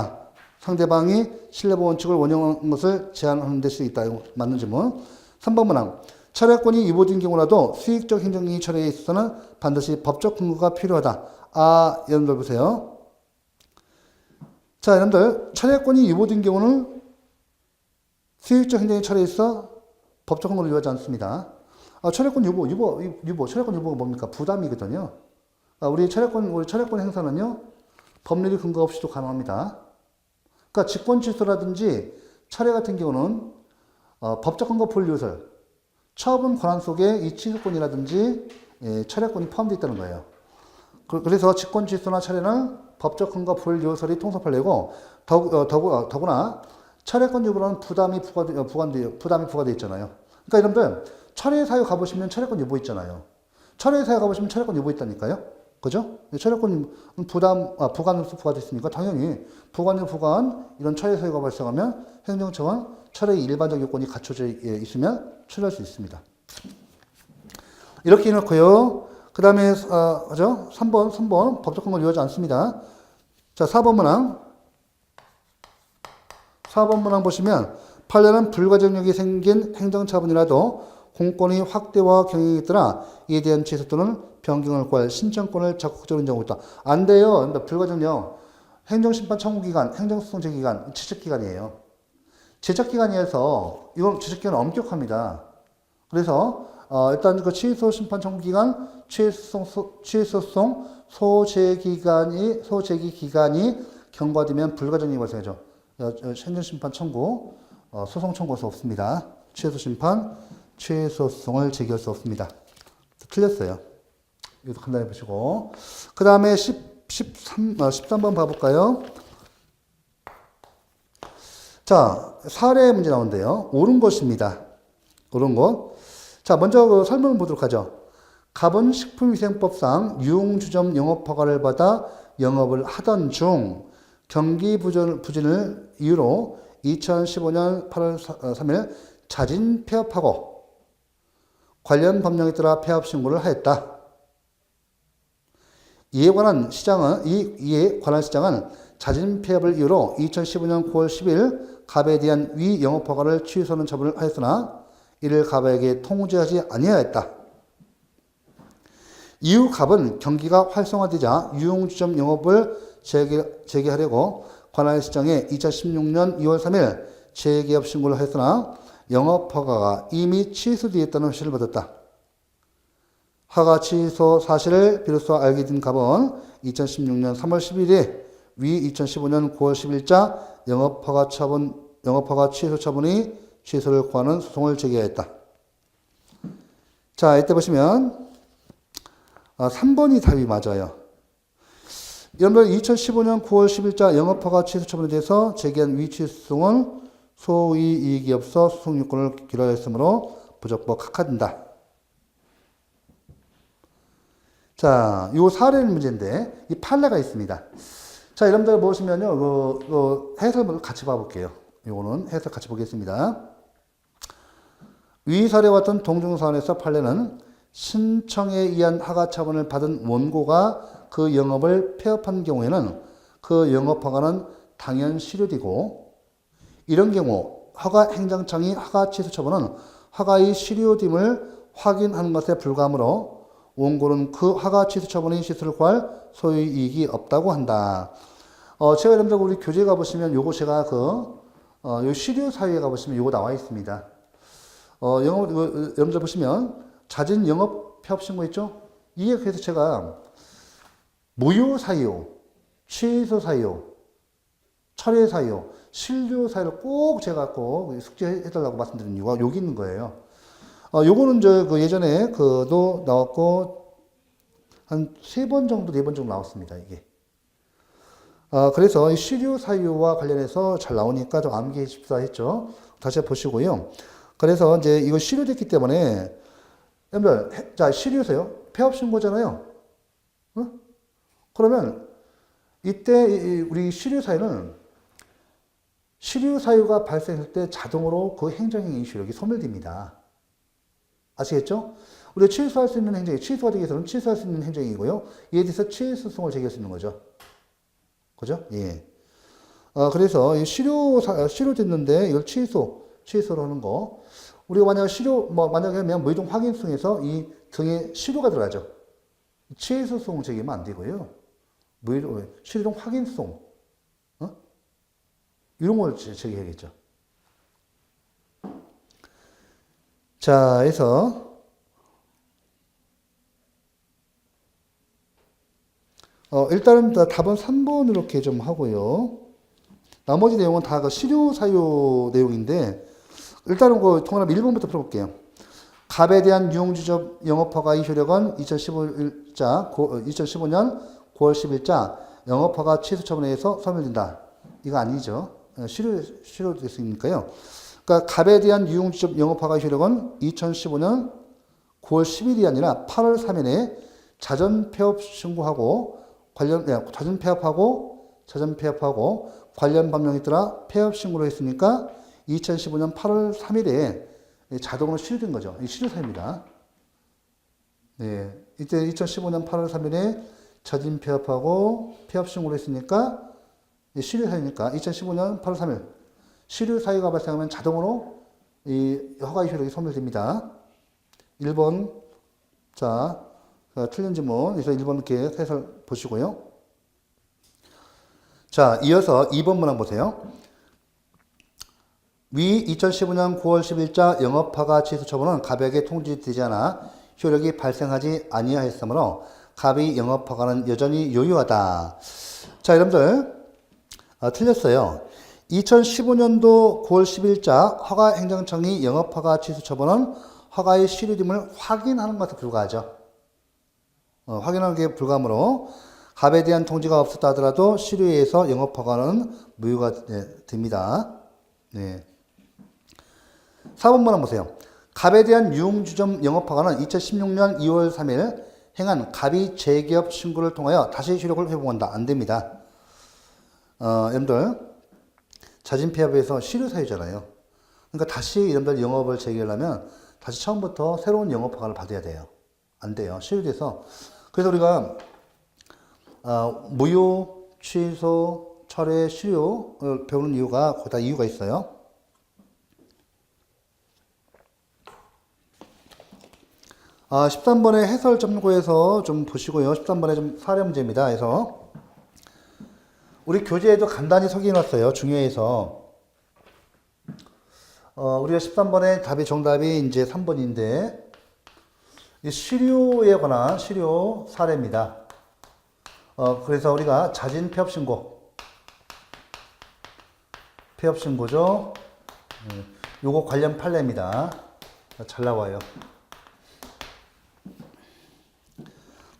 신뢰보 원칙을 원용한 것을 제한하는 데 수 있다. 맞는 질문. 3번 문항. 철회권이 유보된 경우라도 수익적 행정행위 철회에 있어서는 반드시 법적 근거가 필요하다. 여러분들 보세요. 자, 여러분들 철회권이 유보된 경우는 수익적 행정행위 철회에 있어 법적 근거를 요하지 않습니다. 철회권 철회권 유보가 뭡니까? 부담이거든요. 우리 철회권 행사는요, 법률이 근거 없이도 가능합니다. 그러니까 직권 취소라든지 철회 같은 경우는 법적 근거 불요설, 처분 권한 속에 이 취소권이라든지 철회권이 포함되어 있다는 거예요. 그래서 직권 취소나 철회는 법적 근거 불요설이 통섭하려고 더구나 철회권 유보는 부담이 부과되어 있잖아요. 그러니까 여러분들 철회 사유 가보시면 철회권 유보 있잖아요. 철회 사유 가보시면 철회권 유보 있다니까요. 그죠? 철회권 부관으로서 부과됐으니까 당연히 부관 이런 철회 사유가 발생하면 행정청은 철회의 일반적 요건이 갖춰져 있으면 처리할 수 있습니다. 이렇게 해놓고요. 그 다음에 3번 법적 근거를 요하지 않습니다. 자, 4번 문항 보시면 판례는 불가정력이 생긴 행정처분이라도 공권의 확대와 경영에 따라 이에 대한 취소 또는 변경을 구할 신청권을 적극적으로 인정하고 있다. 안 돼요. 그러니까 불가정력. 행정심판 청구기간, 행정소송 제기기간, 제척기간이에요. 제척기간이어서 이건 제척기간은 엄격합니다. 그래서 일단 그 취소심판 청구기간, 취소소송 소제기 기간이 경과되면 불가정력이 발생하죠. 행정심판 청구, 소송 청구할 수 없습니다. 취소심판, 취소소송을 제기할 수 없습니다. 틀렸어요. 이것도 판단해 보시고. 그 다음에 13번 봐볼까요? 자, 사례 문제 나오는데요. 옳은 것입니다. 옳은 것. 자, 먼저 그 설명을 보도록 하죠. 갑은 식품위생법상 유흥주점 영업허가를 받아 영업을 하던 중 경기 부진을 이유로 2015년 8월 3일 자진 폐업하고 관련 법령에 따라 폐업 신고를 하였다. 이에 관한 시장은 자진 폐업을 이유로 2015년 9월 10일 갑에 대한 위 영업허가를 취소하는 처분을 하였으나 이를 갑에게 통지하지 아니하였다. 이후 갑은 경기가 활성화되자 유흥주점 영업을 재개하려고 관할시장에 2016년 2월 3일 재개업 신고를 했으나 영업허가가 이미 취소되었다는 회신을 받았다. 허가 취소 사실을 비로소 알게 된 갑은 2016년 3월 10일에 위 2015년 9월 10일자 영업허가 취소 처분이 취소를 구하는 소송을 제기하였다. 자, 이때 보시면 3번이 답이 맞아요. 여러분들 2015년 9월 10일자 영업허가 취소 처분에 대해서 제기한 위 취소 소송은 소위 이익이 없어 소송 요건을 기로하였으므로 부적법 각하된다. 자, 요 사례 문제인데 이 판례가 있습니다. 자, 여러분들 보시면요, 해설을 같이 봐볼게요. 요거는 해설 같이 보겠습니다. 위 사례와 같은 동중사안에서 판례는 신청에 의한 허가 처분을 받은 원고가 그 영업을 폐업한 경우에는 그 영업허가는 당연 실효되고, 이런 경우 허가 행정청이 허가 취소 처분은 허가의 실효됨을 확인하는 것에 불과하므로 원고는 그 허가 취소 처분의 취소를 구할 소유 이익이 없다고 한다. 제가 여러분들 우리 교재 가보시면 요거 제가 요 실효 사유에 가보시면 요거 나와 있습니다. 여러분들 보시면 자진 영업 폐업 신고 있죠? 이게 그래서 제가 무효 사유, 취소 사유, 철회 사유, 실효 사유를 꼭 제가 꼭 숙지해달라고 말씀드린 이유가 여기 있는 거예요. 요거는 예전에 도 나왔고, 한 3번 정도, 4번 정도 나왔습니다, 이게. 그래서 이 실효 사유와 관련해서 잘 나오니까 좀 암기해 줍시다 했죠. 다시 보시고요. 그래서 이제 이거 실효됐기 때문에, 여러분들, 자, 실효세요. 폐업 신고잖아요. 그러면 이때 우리 시류사유는 시류사유가 발생할 때 자동으로 그 행정행위 효력이 소멸됩니다. 아시겠죠? 우리가 취소할 수 있는 행정이, 취소가 되기 위해서는 취소할 수 있는 행정이고요. 이에 대해서 취소성을 제기할 수 있는 거죠. 그죠? 예. 그래서 이 시료됐는데 이걸 취소로 하는 거. 우리가 만약 만약에 하면 무이동 확인성에서 이 등에 시료가 들어가죠. 취소성 제기하면 안 되고요. 시료동 확인성. 이런 걸 제기해야겠죠. 자, 해서 일단은 답은 3번 이렇게 좀 하고요. 나머지 내용은 다 그 시료 사유 내용인데 일단은 그 통합 1번부터 풀어볼게요. 갑에 대한 유흥주점 영업허가의 효력은 2015년 9월 10일자 영업허가 취소 처분에 의해서 소멸된다. 이거 아니죠. 시료됐으니까요. 그러니까 갑에 대한 유흥주점 영업허가의 효력은 2015년 9월 10일이 아니라 8월 3일에 자전 폐업 신고하고 자전 폐업하고 관련 법령에 따라 폐업 신고를 했으니까 2015년 8월 3일에 자동으로 시효된 거죠. 이 시효사입니다. 네. 이때 2015년 8월 3일에 자진 폐업하고 폐업 신고를 했으니까 시효사유니까 2015년 8월 3일 시효사유가 발생하면 자동으로 이 허가의 효력이 소멸됩니다. 1번 자 틀린 지문 그래서 1번 이렇게 해설 보시고요. 자 이어서 2번 문항 보세요. 위 2015년 9월 10일자 영업허가 취소 처분은 갑에게 통지되지 않아 효력이 발생하지 아니하였으므로 갑의 영업허가는 여전히 유효하다. 자 여러분들 틀렸어요. 2015년도 9월 10일자 허가행정청이 영업허가 취소 처분은 허가의 시효됨을 확인하는 것에 불과하죠. 확인하는 게 불가하므로 갑에 대한 통지가 없었다 하더라도 시효에 의해서 영업허가는 무효가 됩니다. 네. 4번 문항 보세요. 갑에 대한 유흥주점 영업허가는 2016년 2월 3일 행한 갑이 재기업 신고를 통하여 다시 효력을 회복한다. 안 됩니다. 여러분들 자진 폐업에서 시효사유잖아요. 그러니까 다시 여러분들 영업을 재개하려면 다시 처음부터 새로운 영업허가를 받아야 돼요. 안 돼요. 시효돼서. 그래서 우리가 무효, 취소, 철회, 시효를 배우는 이유가 다 이유가 있어요. 아, 13번의 해설 점고에서 좀 보시고요. 13번에 좀 사례 문제입니다. 그래서 우리 교재에도 간단히 소개해놨어요. 중요해서. 우리가 13번의 정답이 이제 3번인데, 이 시료에 관한 시료 사례입니다. 그래서 우리가 자진 폐업 신고죠. 요거 관련 판례입니다. 잘 나와요.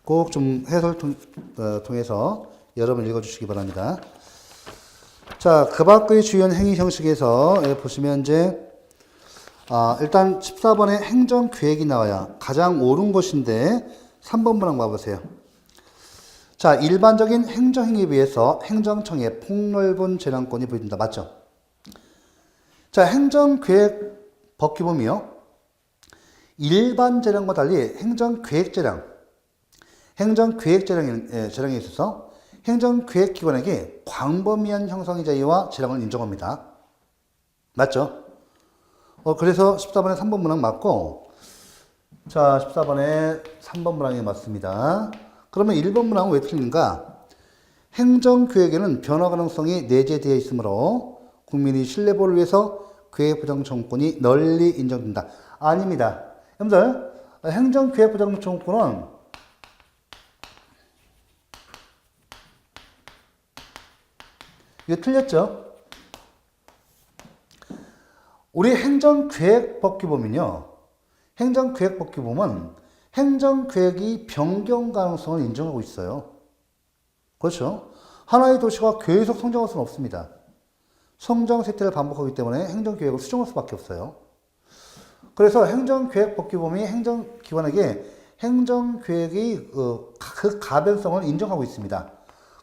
꼭 좀 해설 통해서 여러분 읽어주시기 바랍니다. 자, 그 밖의 주요 행위 형식에서 보시면 이제 일단 14번에 행정계획이 나와야 가장 옳은 것인데 3번 문항 봐보세요. 자, 일반적인 행정행위에 비해서 행정청에 폭넓은 재량권이 부여된다. 맞죠? 자, 행정계획 법규범이요. 일반 재량과 달리 행정계획 재량에 있어서 행정계획기관에게 광범위한 형성의 자유와 재량을 인정합니다. 맞죠? 그래서 14번에 3번 문항 맞고, 자, 14번에 3번 문항이 맞습니다. 그러면 1번 문항은 왜 틀린가? 행정계획에는 변화 가능성이 내재되어 있으므로 국민의 신뢰보호를 위해서 계획부정청구권이 널리 인정된다. 아닙니다. 여러분들, 행정계획부정청구권은 이거 틀렸죠? 우리 행정계획법규범은요. 행정계획법규범은 행정계획이 변경 가능성을 인정하고 있어요. 그렇죠? 하나의 도시가 계속 성장할 수는 없습니다. 성장 세태를 반복하기 때문에 행정계획을 수정할 수밖에 없어요. 그래서 행정계획법규범이 행정기관에게 행정계획의 그 가변성을 인정하고 있습니다.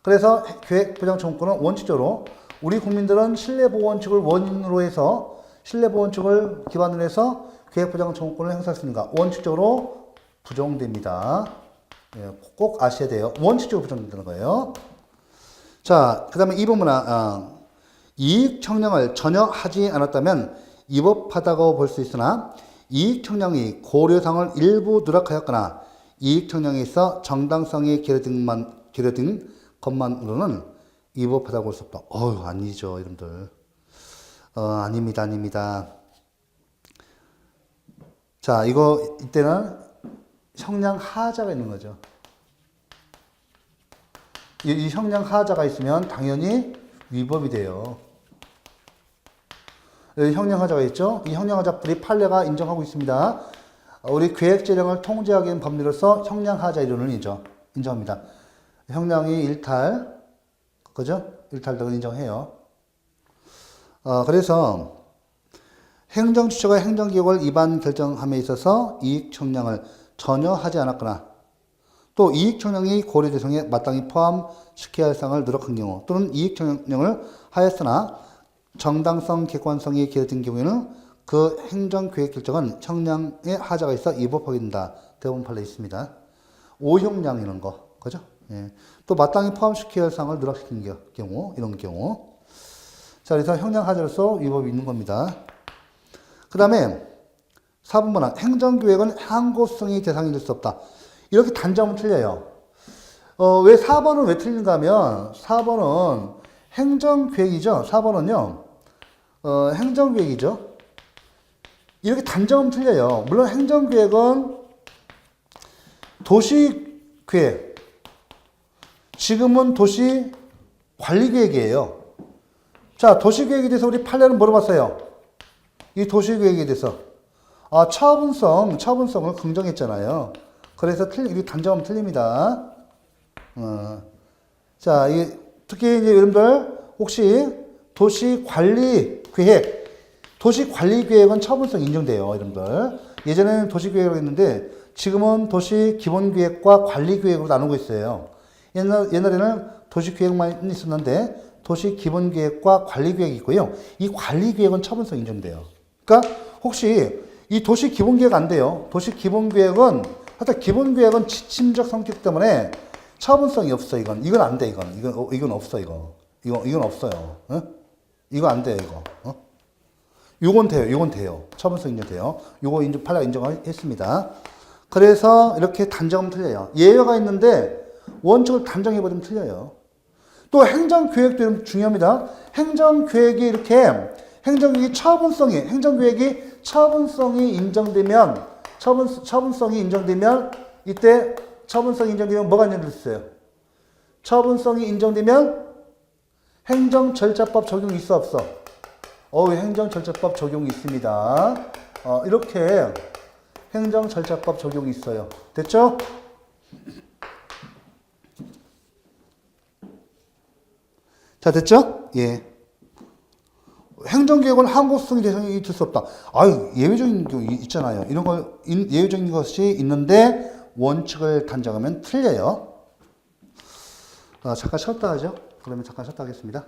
그래서 계획부장청구는 원칙적으로 우리 국민들은 신뢰보호원칙을 원인으로 해서 신뢰보호원칙을 기반으로 해서 계획부장청구권을 행사할 수 있는가? 원칙적으로 부정됩니다. 예, 꼭 아셔야 돼요. 원칙적으로 부정된다는 거예요. 자, 그 다음에 이 부분은 이익 청량을 전혀 하지 않았다면 위법하다고 볼 수 있으나 이익 청량이 고려사항을 일부 누락하였거나 이익 청량에 있어 정당성이 결여된 것만으로는 위법하다고 볼 수 없다. 아니죠, 여러분들. 아닙니다, 아닙니다. 자, 이때는 형량 하자가 있는 거죠. 이 형량 하자가 있으면 당연히 위법이 돼요. 여기 형량 하자가 있죠? 이 형량 하자들이 판례가 인정하고 있습니다. 우리 계획재량을 통제하기 위한 법리로서 형량 하자 이론을 인정합니다. 형량이 일탈, 그죠? 일탈 등을 인정해요. 그래서 행정주체가 행정기획을 위반 결정함에 있어서 이익 청량을 전혀 하지 않았거나 또 이익 청량이 고려 대상에 마땅히 포함시켜야 할 사항을 누락한 경우 또는 이익 청량을 하였으나 정당성, 객관성이 결여된 경우에는 그 행정계획 결정은 형량에 하자가 있어 위법하게 된다. 대법원 판례 있습니다. 오형량 이런 거, 그죠? 예. 또 마땅히 포함시켜야 할 사항을 누락시킨 경우, 이런 경우. 자, 그래서 형량 하자로서 위법이 있는 겁니다. 그 다음에 4번은 행정계획은 항고성이 대상이 될 수 없다. 이렇게 단정하면 틀려요. 왜 4번은 왜 틀린가 하면 4번은 행정계획이죠. 4번은요. 행정계획이죠. 이렇게 단정하면 틀려요. 물론 행정계획은 도시계획, 지금은 도시관리계획이에요. 자, 도시계획에 대해서 우리 판례는 물어봤어요. 이 도시계획에 대해서. 처분성을 긍정했잖아요. 그래서 이게 단정하면 틀립니다. 자, 특히 이제 여러분들 혹시 도시관리계획은 처분성 인정돼요, 여러분들. 예전에는 도시계획이라고 했는데 지금은 도시기본계획과 관리계획으로 나누고 있어요. 옛날에는 도시계획만 있었는데 도시기본계획과 관리계획이 있고요. 이 관리계획은 처분성 인정돼요. 그러니까 혹시 이 도시기본계획 안 돼요. 도시기본계획은 하여튼 기본계획은 지침적 성격 때문에 처분성이 없어. 이건 안 돼. 이건 없어. 이건 없어요. 이거 안 돼요. 요건 돼요. 처분성 인정돼요. 요거 판례가 인정했습니다. 그래서 이렇게 단정하면 틀려요. 예외가 있는데 원칙을 단정해버리면 틀려요. 또 행정계획도 중요합니다. 행정계획이 처분성이 인정되면 이때 처분성이 인정되면 뭐가 인정됐어요? 처분성이 인정되면 행정절차법 적용이 있어 없어? 행정절차법 적용이 있습니다. 이렇게 행정절차법 적용이 있어요. 됐죠? 자, 됐죠? 예. 행정계획은 항고성이 대상이 될 수 없다. 예외적인 게 있잖아요. 예외적인 것이 있는데 원칙을 단정하면 틀려요. 잠깐 쉬었다 하죠. 그러면 잠깐 쉬었다 하겠습니다.